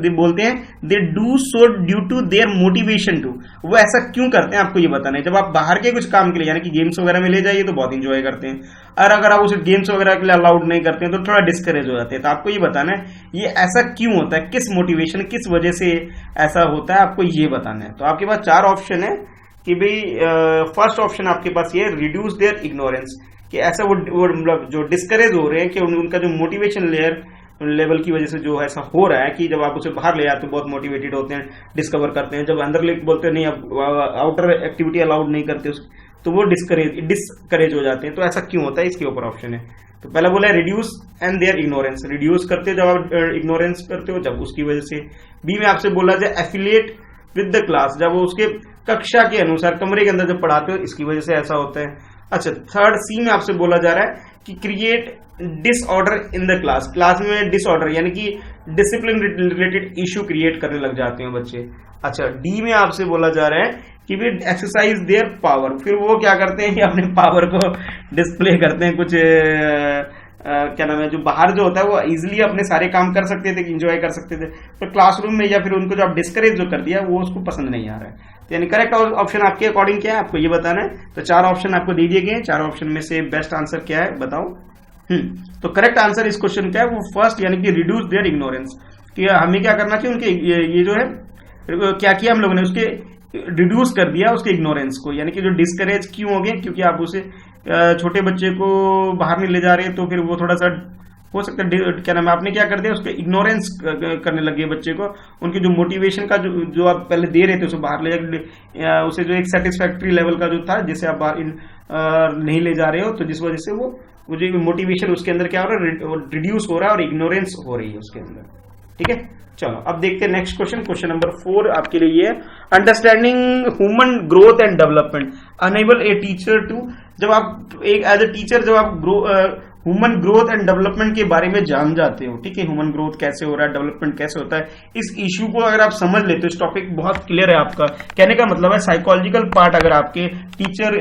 बोलते हैं they do so due to their motivation to, वो ऐसा क्यों करते हैं आपको ये बताना है। जब आप बाहर के कुछ काम के लिए, यानी कि गेम्स वगैरह में ले जाइए तो बहुत इंजॉय करते हैं, और अगर आप उसे गेम्स वगैरह के लिए अलाउड नहीं करते हैं तो थोड़ा डिस्करेज हो जाते हैं। तो आपको ये बताना है ये ऐसा क्यों होता है, किस मोटिवेशन, किस वजह से ऐसा होता है, आपको ये बताना है। तो आपके पास चार ऑप्शन है कि भाई फर्स्ट ऑप्शन आपके पास ये रिड्यूस देयर इग्नोरेंस, कि ऐसा वो मतलब जो डिस्करेज हो रहे हैं कि उनका जो मोटिवेशन लेवल की वजह से जो ऐसा हो रहा है कि जब आप उसे बाहर ले जाते हो बहुत मोटिवेटेड होते हैं, डिस्कवर करते हैं, जब अंदर ले बोलते हैं नहीं अब आउटर एक्टिविटी अलाउड नहीं करते तो वो डिस्करेज हो जाते हैं। तो ऐसा क्यों होता है, इसके ऊपर ऑप्शन है। तो पहला बोला है reduce and their ignorance, reduce करते हो जब आप इग्नोरेंस करते हो, जब उसकी वजह से। बी में आपसे बोला जाए एफिलिएट विद द क्लास, जब वो उसके कक्षा के अनुसार कमरे के अंदर जब पढ़ाते हो, इसकी वजह से ऐसा होता है। अच्छा, थर्ड सी में आपसे बोला जा रहा है कि create disorder in the class में डिसऑर्डर, यानी कि डिसिप्लिन रिलेटेड इशू क्रिएट करने लग जाते हैं बच्चे। अच्छा, डी में आपसे बोला जा रहा है कि वे एक्सरसाइज देयर पावर, फिर वो क्या करते हैं कि अपने पावर को डिस्प्ले करते हैं, कुछ क्या नाम है, जो बाहर जो होता है वो इजिली अपने सारे काम कर सकते थे, इंजॉय कर सकते थे, तो क्लासरूम में या फिर उनको जो आप डिस्करेज जो कर दिया वो उसको पसंद नहीं आ रहा है। तो यानी करेक्ट ऑप्शन आपके अकॉर्डिंग क्या है, आपको ये बताना है। तो चार ऑप्शन आपको दे दिए गए, चार ऑप्शन में से बेस्ट आंसर क्या है बताओ। तो करेक्ट आंसर इस क्वेश्चन का है वो फर्स्ट, यानी कि रिड्यूस देयर इग्नोरेंस, कि हमें क्या करना चाहिए, उनके ये जो है क्या किया हम लोगों ने, उसके रिड्यूस कर दिया उसके इग्नोरेंस को, यानी कि जो डिस्करेज क्यों हो गए, क्योंकि आप उसे छोटे बच्चे को बाहर नहीं ले जा रहे, तो फिर वो थोड़ा सा हो सकता है क्या नाम है, आपने क्या कर दिया उसके इग्नोरेंस करने लगे बच्चे को, उनके जो मोटिवेशन का जो आप पहले दे रहे थे उसे बाहर ले जाकर उसे जो एक सेटिस्फैक्ट्री लेवल का जो था जिसे आप बाहर नहीं ले जा रहे हो, तो जिस वजह से वो जो मोटिवेशन उसके अंदर क्या हो रहा है, रिड्यूस हो रहा है और इग्नोरेंस हो रही है उसके अंदर। ठीक है, चलो अब देखते हैं नेक्स्ट क्वेश्चन। क्वेश्चन नंबर 4 आपके लिए ये है, understanding human growth and development enable a teacher to, जब आप एक एज ए टीचर जब आप ह्यूमन ग्रोथ एंड डेवलपमेंट के बारे में जान जाते हो, ठीक है, ह्यूमन ग्रोथ कैसे हो रहा है, डेवलपमेंट कैसे होता है, इस इश्यू को अगर आप समझ लेते हो, इस टॉपिक बहुत क्लियर है आपका, कहने का मतलब है साइकोलॉजिकल पार्ट अगर आपके टीचर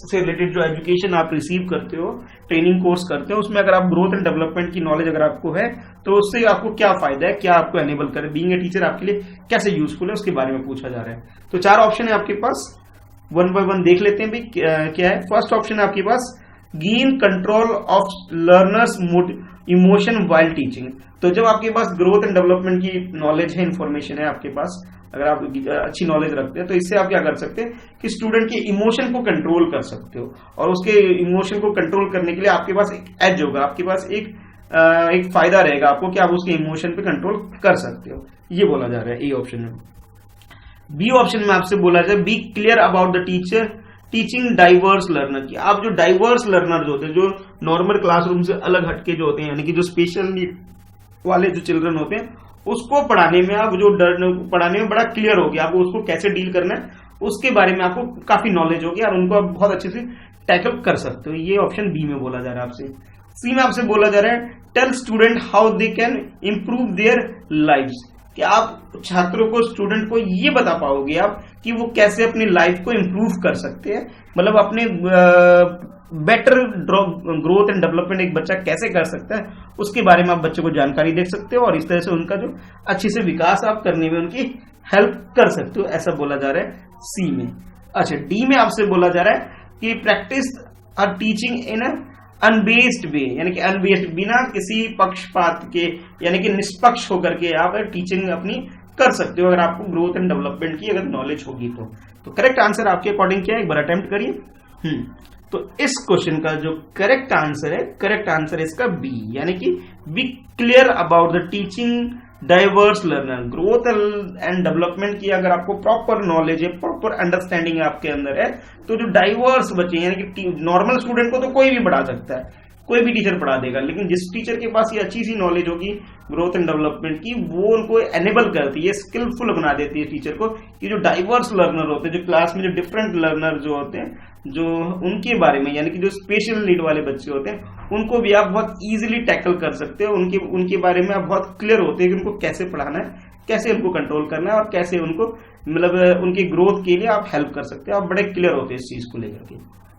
से रिलेटेड जो एजुकेशन आप रिसीव करते हो, ट्रेनिंग कोर्स करते हो, उसमें अगर आप ग्रोथ एंड डेवलपमेंट की नॉलेज अगर आपको है तो उससे आपको क्या फायदा है, क्या आपको एनेबल करे, बीइंग ए टीचर आपके लिए कैसे यूजफुल है, उसके बारे में पूछा जा रहा है। तो चार ऑप्शन है आपके पास, वन बाय वन देख लेते हैं भी क्या है। फर्स्ट ऑप्शन है आपके पास gain control of learners emotion while teaching, तो जब आपके पास ग्रोथ एंड डेवलपमेंट की नॉलेज है, इंफॉर्मेशन है आपके पास, अगर आप अच्छी नॉलेज रखते हैं तो इससे आप क्या कर सकते हैं कि स्टूडेंट के इमोशन को कंट्रोल कर सकते हो, और उसके इमोशन को कंट्रोल करने के लिए आपके पास एक एज होगा, आपके पास एक फायदा रहेगा आपको कि आप उसके इमोशन पे कंट्रोल कर सकते हो, ये बोला जा रहा है ए ऑप्शन में। बी ऑप्शन में आपसे बोला जाए be clear about the teacher teaching diverse learner, की आप जो डाइवर्स लर्नर जो होते हैं, जो नॉर्मल क्लासरूम से अलग हटके जो होते हैं, यानी कि जो स्पेशल नीड वाले जो चिल्ड्रन होते हैं, उसको पढ़ाने में आप जो पढ़ाने में बड़ा क्लियर हो गया, आपको उसको कैसे डील करना है उसके बारे में आपको काफी नॉलेज होगी और उनको आप बहुत अच्छे से टैकल कर सकते हो, ये ऑप्शन बी में बोला जा रहा है आपसे। सी में आपसे बोला जा रहा है tell student how they can improve their lives, कि आप छात्रों को, स्टूडेंट को ये बता पाओगे आप कि वो कैसे अपनी लाइफ को इम्प्रूव कर सकते हैं, मतलब अपने बेटर ग्रोथ एंड डेवलपमेंट एक बच्चा कैसे कर सकता है, उसके बारे में आप बच्चों को जानकारी दे सकते हो और इस तरह से उनका जो अच्छे से विकास आप करने में उनकी हेल्प कर सकते हो, ऐसा बोला जा रहा है सी में। अच्छा, डी में आपसे बोला जा रहा है कि प्रैक्टिस और टीचिंग इन अनबेस्ड वे, यानी कि अनबेस्ड, बिना किसी पक्षपात के, यानी कि निष्पक्ष होकर के आप टीचिंग अपनी कर सकते हो अगर आपको ग्रोथ एंड डेवलपमेंट की अगर नॉलेज होगी तो करेक्ट आंसर आपके अकॉर्डिंग क्या है, एक बार अटेम्प्ट करिए। तो इस क्वेश्चन का जो करेक्ट आंसर है, करेक्ट आंसर है इसका बी, यानी कि be clear about the teaching diverse learner. Growth and development की अगर आपको प्रॉपर नॉलेज है, प्रॉपर अंडरस्टैंडिंग आपके अंदर है, तो जो डाइवर्स बच्चे, यानी कि नॉर्मल स्टूडेंट को तो कोई भी पढ़ा सकता है, कोई भी टीचर पढ़ा देगा, लेकिन जिस टीचर के पास ये अच्छी सी नॉलेज होगी ग्रोथ एंड डेवलपमेंट की, वो उनको एनेबल करती है, स्किलफुल बना देती है टीचर को, कि जो डाइवर्स लर्नर होते हैं, जो क्लास में जो डिफरेंट लर्नर जो होते हैं, जो उनके बारे में, यानी कि जो स्पेशल नीड वाले बच्चे होते हैं, उनको भी आप बहुत इजीली टैकल कर सकते हो, उनके बारे में आप बहुत क्लियर होते हैं कि उनको कैसे पढ़ाना है, कैसे उनको कंट्रोल करना है और कैसे उनको, मतलब उनकी ग्रोथ के लिए आप हेल्प कर सकते हो, आप बड़े क्लियर होते हैं इस चीज को लेकर के।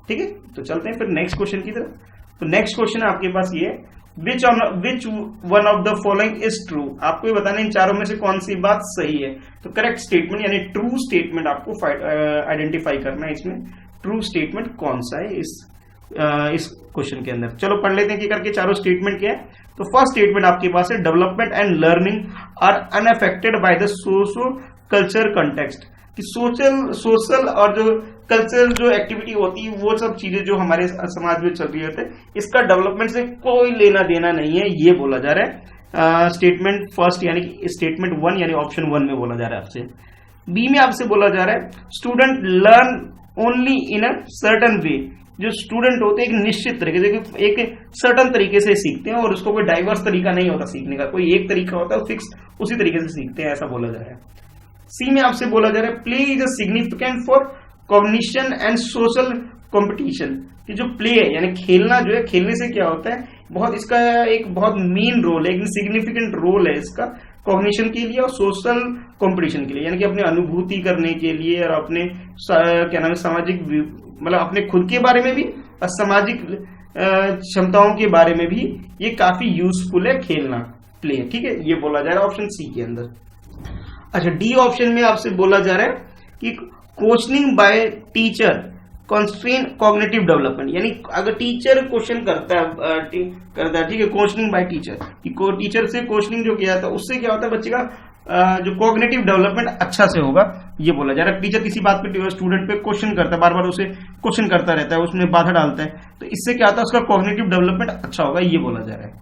ठीक है, तो चलते हैं फिर नेक्स्ट क्वेश्चन की तरफ। तो नेक्स्ट क्वेश्चन आपके पास ये, विच one of the following is true. आपको ये बताना इन चारों में से कौन सी बात सही है। तो करेक्ट स्टेटमेंट यानी ट्रू स्टेटमेंट आपको आइडेंटिफाई करना है, इसमें ट्रू स्टेटमेंट कौन सा है इस क्वेश्चन के अंदर। चलो पढ़ लेते हैं कि करके चारों स्टेटमेंट क्या है। तो फर्स्ट स्टेटमेंट आपके पास है, development and learning are unaffected by the socio culture context, कि सोशल और जो कल्चरल जो एक्टिविटी होती है, वो सब चीजें जो हमारे समाज में चल रही होती है, इसका डेवलपमेंट से कोई लेना देना नहीं है, ये बोला जा रहा है स्टेटमेंट फर्स्ट, यानी कि स्टेटमेंट 1 यानी ऑप्शन 1 में बोला जा रहा है आपसे। बी में आपसे बोला जा रहा है, student learn only in a certain way. जो स्टूडेंट होते हैं एक निश्चित तरीके से, एक सर्टन तरीके से सीखते हैं और उसको कोई डाइवर्स तरीका नहीं होता सीखने का, कोई एक तरीका होता है फिक्स, उसी तरीके से सीखते हैं, ऐसा बोला जा रहा है। सी में आपसे बोला जा रहा है, play is a significant for cognition and social competition, कि जो प्ले है यानी खेलना, जो है खेलने से क्या होता है, बहुत इसका एक बहुत मेन रोल है, एक सिग्निफिकेंट रोल है इसका कॉग्निशन के लिए और सोशल कंपटीशन के लिए, यानी कि अपने अनुभूति करने के लिए और अपने क्या नाम है सामाजिक, मतलब अपने खुद के बारे में भी और सामाजिक क्षमताओं के बारे में भी ये काफी यूजफुल है खेलना, प्ले। ठीक है, ये बोला जा रहा है ऑप्शन सी के अंदर। अच्छा, डी ऑप्शन में आपसे बोला जा रहा है कि questioning by teacher constrain cognitive development, यानी अगर टीचर क्वेश्चन करता है, ठीक है, क्वेश्चनिंग बाय टीचर, टीचर से क्वेश्चनिंग जो किया था उससे क्या होता है बच्चे का जो कॉग्निटिव डेवलपमेंट अच्छा से होगा, ये बोला जा रहा है। टीचर किसी बात पे स्टूडेंट पे क्वेश्चन करता है, बार बार उसे क्वेश्चन करता रहता है, उसमें बाधा डालता है, तो इससे क्या होता है उसका कॉग्निटिव डेवलपमेंट अच्छा होगा, ये बोला जा रहा है।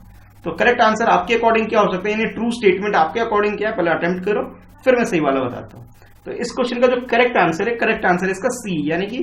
तो करेक्ट आंसर आपके अकॉर्डिंग क्या हो सकता है, यानी ट्रू स्टेटमेंट आपके अकॉर्डिंग क्या है, पहले अटेम्प्ट करो फिर मैं सही वाला बताता हूँ। तो इस क्वेश्चन का जो करेक्ट आंसर है, करेक्ट आंसर है इसका सी, यानी कि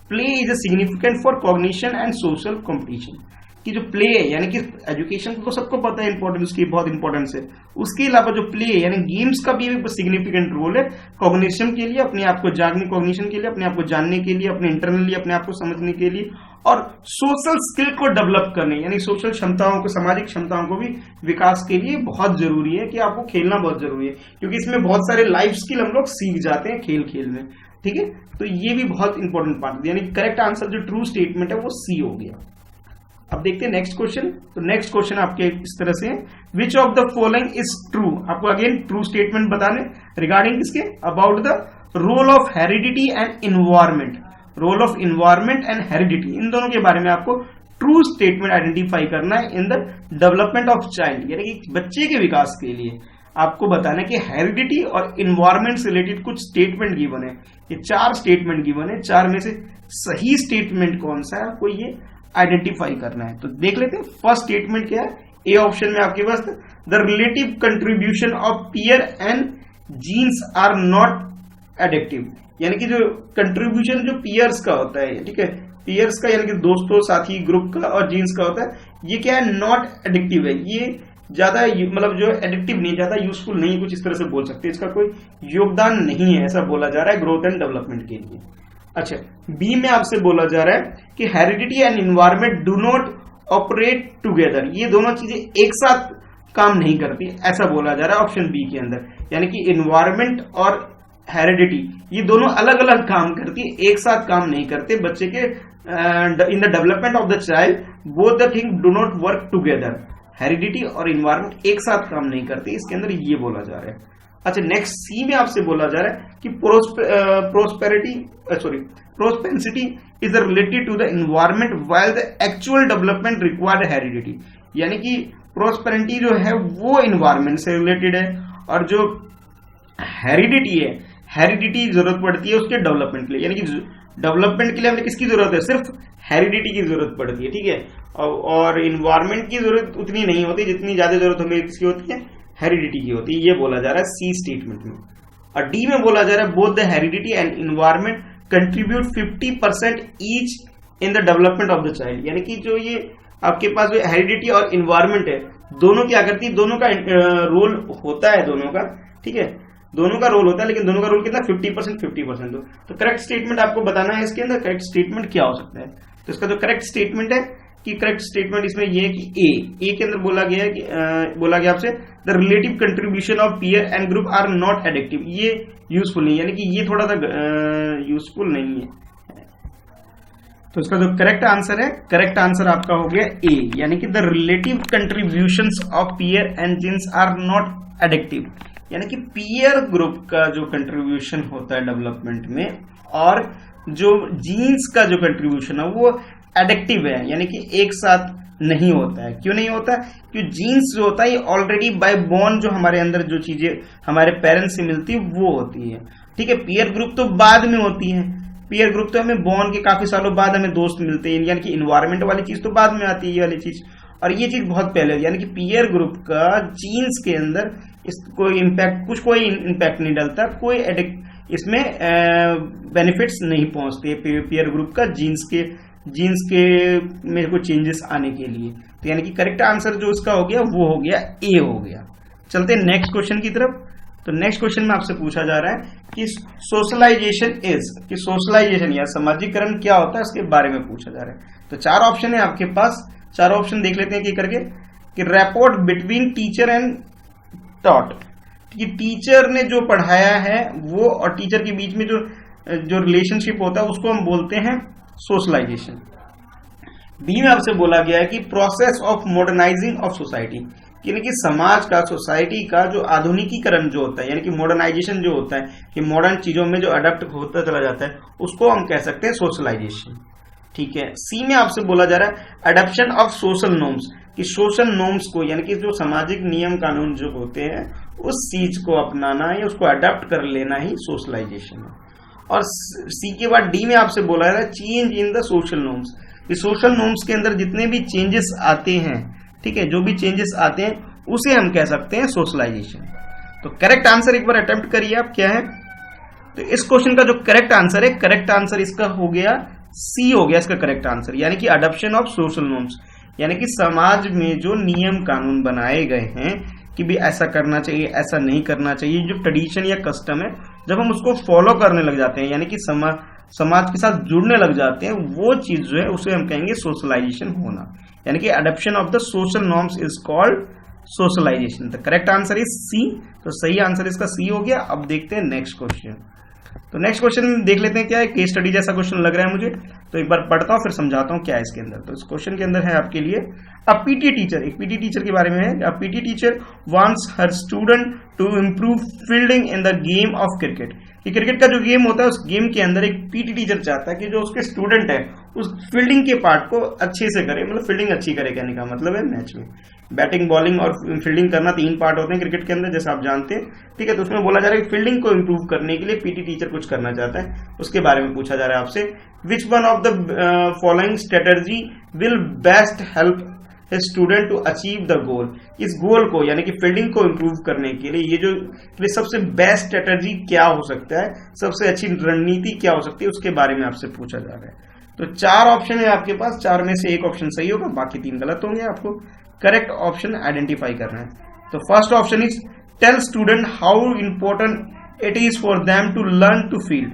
play is a significant for cognition and social competition, कि जो प्ले है यानी कि एजुकेशन को सबको पता है इंपॉर्टेंस की, बहुत इंपॉर्टेंस है, उसके अलावा जो प्ले है यानी गेम्स का भी सिग्निफिकेंट रोल है कॉग्निशन के लिए, अपने आप को जानने, कॉग्निशन के लिए, अपने आप को जानने के लिए, अपने इंटरनली अपने आप को समझने के लिए और सोशल स्किल को डेवलप करने, यानी सोशल क्षमताओं को, सामाजिक क्षमताओं को भी विकास के लिए बहुत जरूरी है कि आपको खेलना बहुत जरूरी है, क्योंकि इसमें बहुत सारे लाइफ स्किल हम लोग सीख जाते हैं खेल खेल में। ठीक है, तो ये भी बहुत इंपॉर्टेंट पार्ट है, यानी करेक्ट आंसर जो ट्रू स्टेटमेंट है वो सी हो गया। अब देखते हैं नेक्स्ट क्वेश्चन। तो नेक्स्ट क्वेश्चन आपके इस तरह से, which of the following is true, आपको अगेन ट्रू स्टेटमेंट बताने रिगार्डिंग किसके, about the role of heredity and environment, role of environment and heredity, इन दोनों के बारे में आपको ट्रू स्टेटमेंट आइडेंटिफाई करना है in the development of child, यानी कि बच्चे के विकास के लिए आपको बताना है कि हेरिडिटी और इन्वायरमेंट से रिलेटेड कुछ स्टेटमेंट गिवन है, ये 4 स्टेटमेंट गिवन है, 4 में से सही स्टेटमेंट कौन सा है आपको ये आइडेंटिफाई करना है। तो देख लेते हैं फर्स्ट स्टेटमेंट क्या है। ए ऑप्शन में आपके पास the relative contribution of peer and genes are not addictive, यानी कि जो कंट्रीब्यूशन जो पीयर्स का होता है, ठीक है, पीयर्स का यानी कि दोस्तों, साथी, ग्रुप का और जीन्स का होता है, ये क्या है, नॉट एडिक्टिव है, ये ज्यादा मतलब जो एडिक्टिव नहीं, ज्यादा यूजफुल नहीं, कुछ इस तरह से बोल सकते हैं, इसका कोई योगदान नहीं है, ऐसा बोला जा रहा है ग्रोथ एंड डेवलपमेंट के लिए। अच्छा, बी में आपसे बोला जा रहा है कि heredity and environment do not operate together, ये दोनों चीजें एक साथ काम नहीं करती, ऐसा बोला जा रहा है ऑप्शन बी के अंदर, यानी कि इन्वायरमेंट और हेरिडिटी ये दोनों अलग अलग काम करती है, एक साथ काम नहीं करते। बच्चे के in the development of the child both the thing do not work together. Heredity और इन्वायरमेंट एक साथ काम नहीं करते, इसके अंदर ये बोला जा रहा है। अच्छा, नेक्स्ट सी में आपसे बोला जा रहा है कि prosperity is related to the environment while the actual development required heredity. यानी कि प्रोस्पेरिटी जो है वो इन्वायरमेंट से रिलेटेड है, और जो हेरिडिटी है, हेरिडिटी जरूरत पड़ती है उसके डेवलपमेंट के लिए। यानी कि डेवलपमेंट के लिए हमें किसकी जरूरत है? सिर्फ हेरिडिटी की जरूरत पड़ती है, ठीक है। और इन्वायरमेंट की जरूरत उतनी नहीं होती जितनी ज्यादा जरूरत हमें किसकी होती है? हेरिडिटी की होती है। ये बोला जा रहा है सी स्टेटमेंट में। और डी में बोला जा रहा है both the heredity and environment contribute 50% each in the development of the child. यानी कि जो ये आपके पास जो हेरिडिटी और इन्वायरमेंट है, दोनों क्या करती है? दोनों का रोल होता है, दोनों का, ठीक है, दोनों का रोल होता है, लेकिन दोनों का रोल कितना? 50% 50%। तो करेक्ट स्टेटमेंट आपको बताना है इसके अंदर, करेक्ट स्टेटमेंट क्या हो सकता है। तो इसका जो करेक्ट स्टेटमेंट है कि करेक्ट स्टेटमेंट इसमें ये है कि ए के अंदर बोला गया है कि बोला गया आपसे the relative contribution of peer and group are not addictive. ये यूजफुल नहीं, यानी कि ये थोड़ा सा यूजफुल नहीं है। तो इसका जो करेक्ट आंसर है, करेक्ट आंसर आपका हो गया ए, यानी कि the relative contributions of peer and genes are not addictive. यानी कि पीयर ग्रुप का जो कंट्रीब्यूशन होता है डेवलपमेंट में, और जो जीन्स का जो कंट्रीब्यूशन है वो एडिक्टिव है, यानी कि एक साथ नहीं होता है। क्यों नहीं होता? क्योंकि जीन्स जो होता है ये ऑलरेडी बाय बॉर्न जो हमारे अंदर जो चीजें हमारे पेरेंट्स से मिलती है वो होती है, ठीक है। पीयर ग्रुप तो बाद में होती है, पीयर ग्रुप तो हमें बॉर्न के काफी सालों बाद हमें दोस्त मिलते हैं, यानी कि इन्वायरमेंट वाली चीज तो बाद में आती है, ये वाली चीज, और ये चीज बहुत पहले। यानी कि पीयर ग्रुप का जीन्स के अंदर कोई इम्पैक्ट नहीं डलता, कोई इसमें बेनिफिट्स नहीं पहुंचते पीयर ग्रुप का जीन्स के में कोई चेंजेस आने के लिए। तो यानी कि करेक्ट आंसर जो इसका हो गया वो हो गया ए हो गया। चलते हैं नेक्स्ट क्वेश्चन की तरफ। तो नेक्स्ट क्वेश्चन में आपसे पूछा जा रहा है कि सोशलाइजेशन या समाजीकरण क्या होता है, इसके बारे में पूछा जा रहा है। तो चार ऑप्शन है आपके पास, चार ऑप्शन देख लेते हैं कि करके कि rapport between teacher and taught, कि टीचर ने जो पढ़ाया है वो और टीचर के बीच में जो रिलेशनशिप होता है उसको हम बोलते हैं सोशलाइजेशन। बी में आपसे बोला गया है कि process of modernising of society, यानी कि समाज का, सोसाइटी का जो आधुनिकीकरण जो होता है, यानी कि मॉडर्नाइजेशन जो होता है कि मॉडर्न चीजों में जो अडॉप्ट होता चला जाता है उसको हम कह सकते हैं सोशलाइजेशन, ठीक है। सी में आपसे बोला जा रहा है अडॉप्शन ऑफ सोशल नॉर्म्स, कि सोशल नॉर्म्स को, यानी कि जो सामाजिक नियम कानून जो होते हैं उस चीज को अपनाना या उसको अडॉप्ट कर लेना ही सोशलाइजेशन है। और सी के बाद डी में आपसे बोला जा रहा है change in the social norms, कि सोशल नॉर्म्स के अंदर जितने भी चेंजेस आते हैं, ठीक है, जो भी चेंजेस आते हैं उसे हम कह सकते हैं सोशलाइजेशन। तो करेक्ट आंसर एक बार अटेम्प्ट करिए आप, क्या है। तो इस क्वेश्चन का जो करेक्ट आंसर है, करेक्ट आंसर इसका हो गया सी हो गया इसका करेक्ट आंसर, यानी कि अडॉप्शन ऑफ सोशल नॉर्म्स, यानी कि समाज में जो नियम कानून बनाए गए हैं कि भी ऐसा करना चाहिए, ऐसा नहीं करना चाहिए, जो ट्रेडिशन या कस्टम है, जब हम उसको फॉलो करने लग जाते हैं, यानी कि समाज के साथ जुड़ने लग जाते हैं, वो चीज जो है उसे हम कहेंगे सोशलाइजेशन होना, यानी कि adoption of the social norms is called socialisation. The correct answer is C. तो सही आंसर इसका सी हो गया। अब देखते हैं नेक्स्ट क्वेश्चन। तो नेक्स्ट क्वेश्चन देख लेते हैं क्या है, केस स्टडी जैसा क्वेश्चन लग रहा है मुझे, तो एक बार पढ़ता हूं फिर समझाता हूं क्या है इसके अंदर। तो इस क्वेश्चन के अंदर है आपके लिए अ पीटी टीचर, एक पीटी टीचर के बारे में है। A PT teacher wants her student to improve fielding in the game of cricket, कि क्रिकेट का जो गेम होता है उस गेम के अंदर एक पीटी टीचर चाहता है कि जो उसके स्टूडेंट है उस फील्डिंग के पार्ट को अच्छे से करे, मतलब फील्डिंग अच्छी करे, कहने का मतलब है मैच में बैटिंग बॉलिंग और फील्डिंग करना 3 पार्ट होते हैं क्रिकेट के अंदर, जैसा आप जानते हैं, ठीक है। तो उसमें बोला जा रहा है कि फील्डिंग को इंप्रूव करने के लिए पीटी टीचर कुछ करना चाहता है, उसके बारे में पूछा जा रहा है आपसे। Which one of the following strategy will best help student to achieve the goal, इस गोल को यानी कि फील्डिंग को इंप्रूव करने के लिए ये जो सबसे बेस्ट स्ट्रेटजी क्या हो सकता है, सबसे अच्छी रणनीति क्या हो सकती है, उसके बारे में आपसे पूछा जा रहा है। तो 4 ऑप्शन है आपके पास, 4 में से एक ऑप्शन सही होगा, बाकी 3 गलत होंगे। आपको करेक्ट ऑप्शन आइडेंटिफाई करना है। तो first option is tell student how important it is for them to learn to field,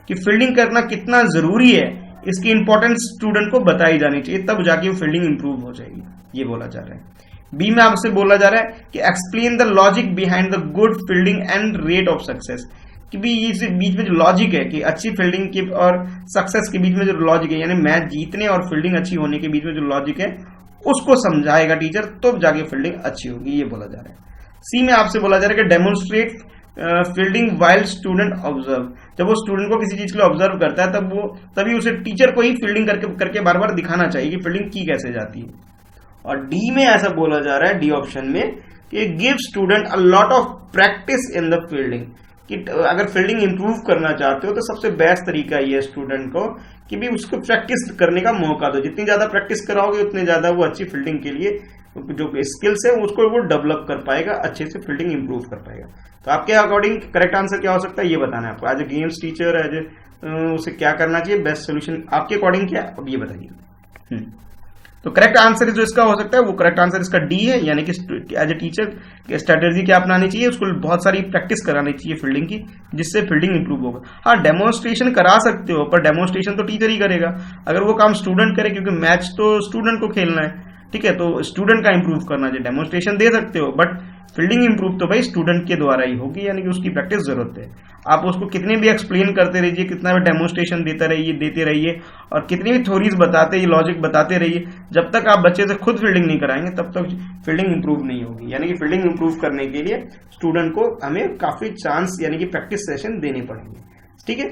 कि फील्डिंग करना कितना जरूरी है, इसकी इंपॉर्टेंस स्टूडेंट को बताई जानी चाहिए, तब जाके वो फील्डिंग इंप्रूव हो जाएगी, ये बोला जा रहा है। बी में आपसे बोला जा रहा है कि explain the logic behind the good fielding and rate of success, कि भी ये बीच में जो लॉजिक है कि अच्छी फील्डिंग की और सक्सेस के बीच में जो लॉजिक है, यानी मैच जीतने और फील्डिंग अच्छी होने के बीच में जो लॉजिक है उसको समझाएगा टीचर, तो जाके फील्डिंग अच्छी होगी, ये बोला जा रहा है। सी में आपसे बोला जा रहा है कि demonstrate fielding while student observe, जब वो स्टूडेंट को किसी चीज को ऑब्जर्व करता है तभी उसे टीचर को ही फील्डिंग करके बार बार दिखाना चाहिए कि फील्डिंग की कैसे जाती है। और डी में ऐसा बोला जा रहा है, डी ऑप्शन में, कि give student a lot of practice in the fielding, कि अगर फील्डिंग इंप्रूव करना चाहते हो तो सबसे बेस्ट तरीका ये है स्टूडेंट को कि भी उसको प्रैक्टिस करने का मौका दो। जितनी ज्यादा प्रैक्टिस कराओगे उतने ज्यादा वो अच्छी फील्डिंग के लिए जो स्किल्स है उसको वो डेवलप कर पाएगा, अच्छे से फील्डिंग इंप्रूव कर पाएगा। तो आपके अकॉर्डिंग करेक्ट आंसर क्या हो सकता है ये बताना है आपको। As a games teacher as उसे क्या करना चाहिए, बेस्ट सोल्यूशन आपके अकॉर्डिंग क्या है अब ये बताइए। तो करेक्ट आंसर जो इसका हो सकता है वो करेक्ट आंसर इसका डी है, यानी कि एज ए टीचर स्ट्रेटेजी क्या अपनानी चाहिए, उसको बहुत सारी प्रैक्टिस करानी चाहिए फील्डिंग की, जिससे फील्डिंग इंप्रूव होगा। हाँ, डेमोन्स्ट्रेशन करा सकते हो, पर डेमोन्स्ट्रेशन तो टीचर ही करेगा, अगर वो काम स्टूडेंट करे, क्योंकि मैच तो स्टूडेंट को खेलना है, ठीक है, तो स्टूडेंट का इंप्रूव करना चाहिए। डेमोन्स्ट्रेशन दे सकते हो बट फील्डिंग इंप्रूव तो भाई स्टूडेंट के द्वारा ही होगी, यानी कि उसकी प्रैक्टिस जरूरत है। आप उसको कितने भी एक्सप्लेन करते रहिए, कितना भी डेमोन्स्ट्रेशन देते रहिए और कितनी भी थ्योरीज बताते, लॉजिक बताते रहिए, जब तक आप बच्चे से खुद फील्डिंग नहीं कराएंगे तब तक फील्डिंग इंप्रूव नहीं होगी। यानी कि फील्डिंग इंप्रूव करने के लिए स्टूडेंट को हमें काफी चांस यानी कि प्रैक्टिस सेशन देने पड़ेंगे, ठीक है।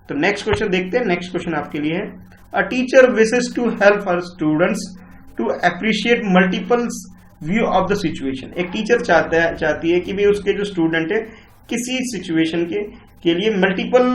तो नेक्स्ट क्वेश्चन देखते हैं। नेक्स्ट क्वेश्चन आपके लिए है, a teacher wishes to help her students to appreciate multiple view of the situation. एक टीचर चाहती है कि भी उसके जो स्टूडेंट है किसी सिचुएशन के लिए मल्टीपल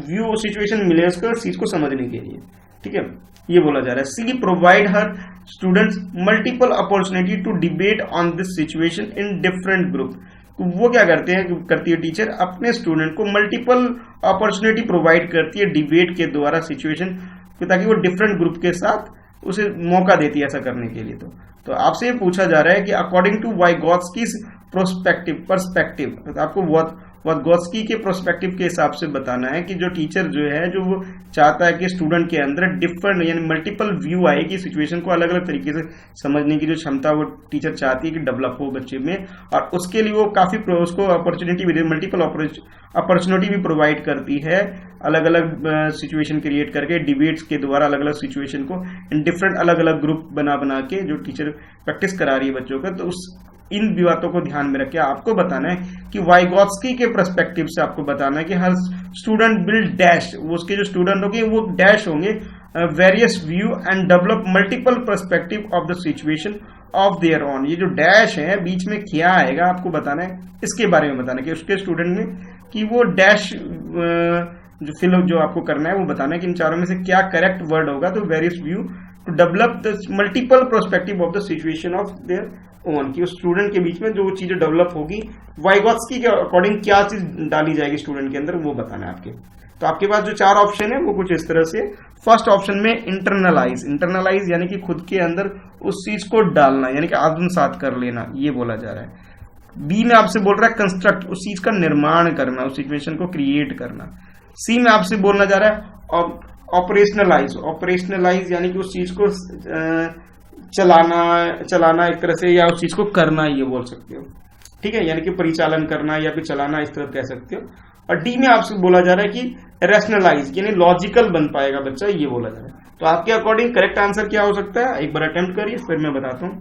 व्यू सिचुएशन मिले उसको उस चीज को समझने के लिए, ठीक है, ये बोला जा रहा है। She provide her students multiple opportunity to debate on this situation in different group. तो वो क्या करती है टीचर अपने स्टूडेंट को मल्टीपल अपॉर्चुनिटी प्रोवाइड करती है डिबेट के द्वारा सिचुएशन, ताकि वो डिफरेंट ग्रुप के साथ उसे मौका देती है ऐसा करने के लिए। तो आपसे ये पूछा जा रहा है कि अकॉर्डिंग टू वाइगोत्स्कीज पर्सपेक्टिव, आपको वाइगोत्स्की के पर्सपेक्टिव के हिसाब से बताना है कि जो टीचर जो है जो वो चाहता है कि स्टूडेंट के अंदर डिफरेंट यानी मल्टीपल व्यू आए कि सिचुएशन को अलग अलग तरीके से समझने की जो क्षमता वो टीचर चाहती है कि डेवलप हो बच्चे में, और उसके लिए वो काफी उसको अपॉर्चुनिटी भी मल्टीपल अपॉर्चुनिटी भी प्रोवाइड करती है, अलग अलग सिचुएशन क्रिएट करके डिबेट्स के द्वारा अलग अलग सिचुएशन को इन डिफरेंट अलग अलग ग्रुप बना के जो टीचर प्रैक्टिस करा रही है बच्चों का। तो इन बातों को ध्यान में रखिए, आपको बताना है कि वाइगोत्स्की के पर्सपेक्टिव से आपको बताना है कि हर स्टूडेंट विल डैश, उसके जो स्टूडेंट होंगे वो डैश होंगे various view and develop multiple perspective of the situation of there on. ये जो डैश है बीच में क्या आएगा आपको बताना है, इसके बारे में बताना है कि उसके स्टूडेंट में कि वो डैश जो फिल जो आपको करना है वो बताना है कि इन चारों में से क्या करेक्ट वर्ड होगा। तो various view to develop the multiple perspective of the situation of their own, कि उस स्टूडेंट के बीच में जो चीजें डेवलप होगी वाइगोत्स्की के अकॉर्डिंग क्या चीज डाली जाएगी स्टूडेंट के अंदर वो बताना है आपके। तो आपके पास जो चार ऑप्शन है वो कुछ इस तरह से। फर्स्ट ऑप्शन में इंटरनलाइज यानी कि खुद के अंदर उस चीज को डालना यानी कि आत्मसात कर लेना, ये बोला जा रहा है। बी में आपसे बोल रहा है कंस्ट्रक्ट, उस चीज का निर्माण करना, उस सिचुएशन को क्रिएट करना। सी में आपसे बोलना जा रहा है ऑपरेशनलाइज यानी कि उस चीज को चलाना एक तरह से, या उस चीज को करना ये बोल सकते हो, ठीक है, यानी कि परिचालन करना या फिर चलाना इस तरह कह सकते हो। और डी में आपसे बोला जा रहा है कि रैशनलाइज यानी लॉजिकल बन पाएगा बच्चा, ये बोला जा रहा है। तो आपके अकॉर्डिंग करेक्ट आंसर क्या हो सकता है, एक बार अटेम्प्ट करिए फिर मैं बताता हूँ।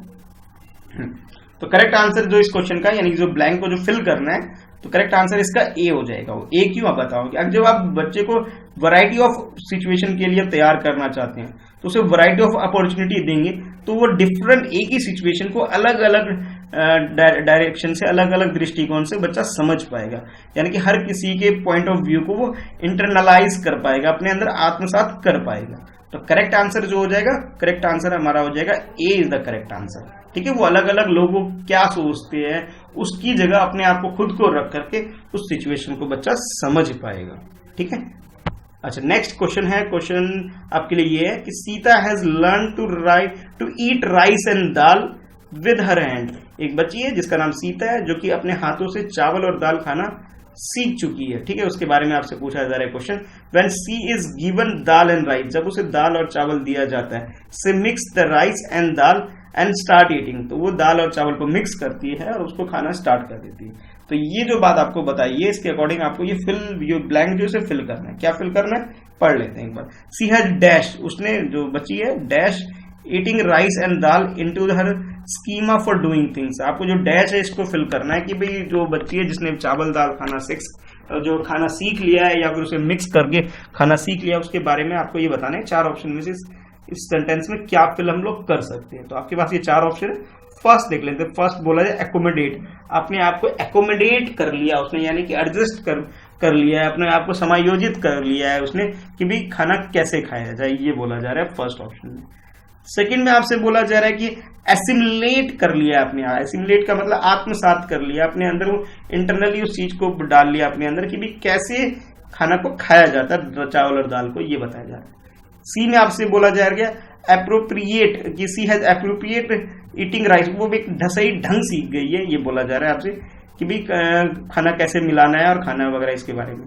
तो करेक्ट आंसर जो इस क्वेश्चन का यानी कि जो ब्लैंक को जो फिल करना है, तो करेक्ट आंसर इसका ए हो जाएगा। वो ए क्यों आप बताओगे, अब जब आप बच्चे को वैरायटी ऑफ सिचुएशन के लिए तैयार करना चाहते हैं तो उसे वैरायटी ऑफ अपॉर्चुनिटी देंगे तो वो डिफरेंट एक ही सिचुएशन को अलग अलग डायरेक्शन से अलग अलग दृष्टिकोण से बच्चा समझ पाएगा, यानी कि हर किसी के पॉइंट ऑफ व्यू को वो इंटरनलाइज कर पाएगा, अपने अंदर आत्मसात कर पाएगा। तो करेक्ट आंसर जो हो जाएगा, करेक्ट आंसर हमारा हो जाएगा ए इज द करेक्ट आंसर, ठीक है। वो अलग अलग लोगों क्या सोचते हैं उसकी जगह अपने आप को खुद को रख करके उस सिचुएशन को बच्चा समझ पाएगा, ठीक है। अच्छा, नेक्स्ट क्वेश्चन है, क्वेश्चन आपके लिए ये है कि Sita has learn to eat rice and dal with her hand. एक बच्ची है जिसका नाम सीता है जो कि अपने हाथों से चावल और दाल खाना सीख चुकी है, ठीक है। उसके बारे में आपसे पूछा जा रहा है question, when she is given dal and rice, जब उसे दाल और चावल दिया जाता है, she mix the rice and dal and start eating, तो वो दाल और चावल को मिक्स करती है और उसको खाना स्टार्ट कर देती है। तो ये जो बात आपको बताई है, इसके अकॉर्डिंग आपको ये जो ब्लैंक जो फिल करना है। क्या फिल करना है, पढ़ लेते हैं एक बार। सी हैज डैश, उसने जो बची है dash eating rice and dal into her schema for doing things. आपको जो डैश है इसको फिल करना है कि भाई जो बच्ची है जिसने चावल दाल जो खाना सीख लिया है या फिर उसे मिक्स करके खाना सीख लिया, उसके बारे में आपको ये बताना है। 4 ऑप्शन में से इस सेंटेंस में क्या फिल हम लोग कर सकते हैं। तो आपके पास ये 4 ऑप्शन है। फर्स्ट देख लेते हैं। फर्स्ट बोला जाए एकोमोडेट, अपने आप को एकोमोडेट कर लिया उसने, यानी कि एडजस्ट कर लिया है, अपने आप को समायोजित कर लिया है उसने कि भाई खाना कैसे खाया जाए, ये बोला जा रहा है फर्स्ट ऑप्शन में। सेकंड में आपसे बोला जा रहा है कि एसिमुलेट कर लिया अपने, एसिमुलेट का मतलब आत्मसात कर लिया अपने अंदर, वो इंटरनली उस चीज को डाल लिया अपने अंदर कि भाई कैसे खाना को खाया जाता है चावल और दाल को, ये बताया जा रहा है। सी में आपसे बोला जा रहा है एप्रोप्रिएट, कि सी हैज एप्रोप्रिएट ईटिंग राइस, वो भी सही ढंग सीख गई है, ये बोला जा रहा है आपसे कि भाई खाना कैसे मिलाना है और खाना वगैरह इसके बारे में।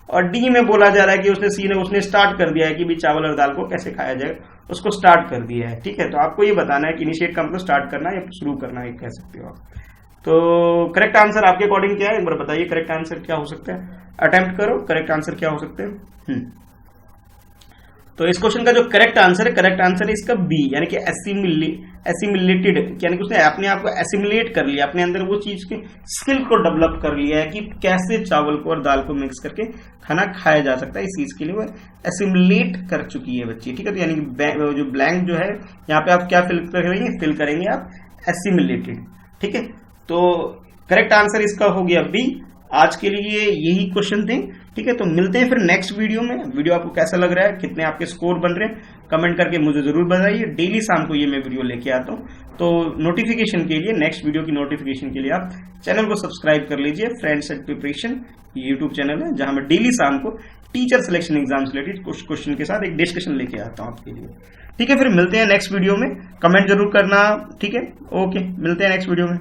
और डी में बोला जा रहा है कि उसने स्टार्ट कर दिया है कि भाई चावल और दाल को कैसे खाया जाए, उसको स्टार्ट कर दिया है। ठीक है, तो आपको ये बताना है कि इनिशिएट का मतलब स्टार्ट करना है या शुरू करना है, कह सकते हो आप। तो करेक्ट आंसर आपके अकॉर्डिंग क्या है, एक बार बताइए करेक्ट आंसर क्या हो सकता है। अटेम्प्ट करो, करेक्ट आंसर क्या हो सकते हैं। तो इस क्वेश्चन का जो करेक्ट आंसर है इसका बी, यानी कि एसिमुलेटेड, यानी कि उसने अपने आप को एसिमुलेट कर लिया, अपने अंदर वो चीज की स्किल को डेवलप कर लिया है कि कैसे चावल को और दाल को मिक्स करके खाना खाया जा सकता है। इस चीज के लिए वो एसिमुलेट कर चुकी है बच्ची। ठीक है, तो यानी कि जो ब्लैंक जो है यहाँ पे आप क्या फिल करेंगे आप एसिमुलेटेड। ठीक है, तो करेक्ट आंसर इसका हो गया बी। आज के लिए यही क्वेश्चन थे। ठीक है, तो मिलते हैं फिर नेक्स्ट वीडियो में। वीडियो आपको कैसा लग रहा है, कितने आपके स्कोर बन रहे हैं, कमेंट करके मुझे जरूर बताइए। डेली शाम को ये मैं वीडियो लेके आता हूँ, तो नोटिफिकेशन के लिए, नेक्स्ट वीडियो की नोटिफिकेशन के लिए आप चैनल को सब्सक्राइब कर लीजिए। Friends at preparation YouTube channel है, जहां मैं डेली शाम को टीचर सिलेक्शन एग्जाम से रिलेटेड कुछ क्वेश्चन के साथ एक डिस्कशन लेके आता हूँ आपके लिए। ठीक है, फिर मिलते हैं नेक्स्ट वीडियो में, कमेंट जरूर करना। ठीक है, ओके, मिलते हैं नेक्स्ट वीडियो में।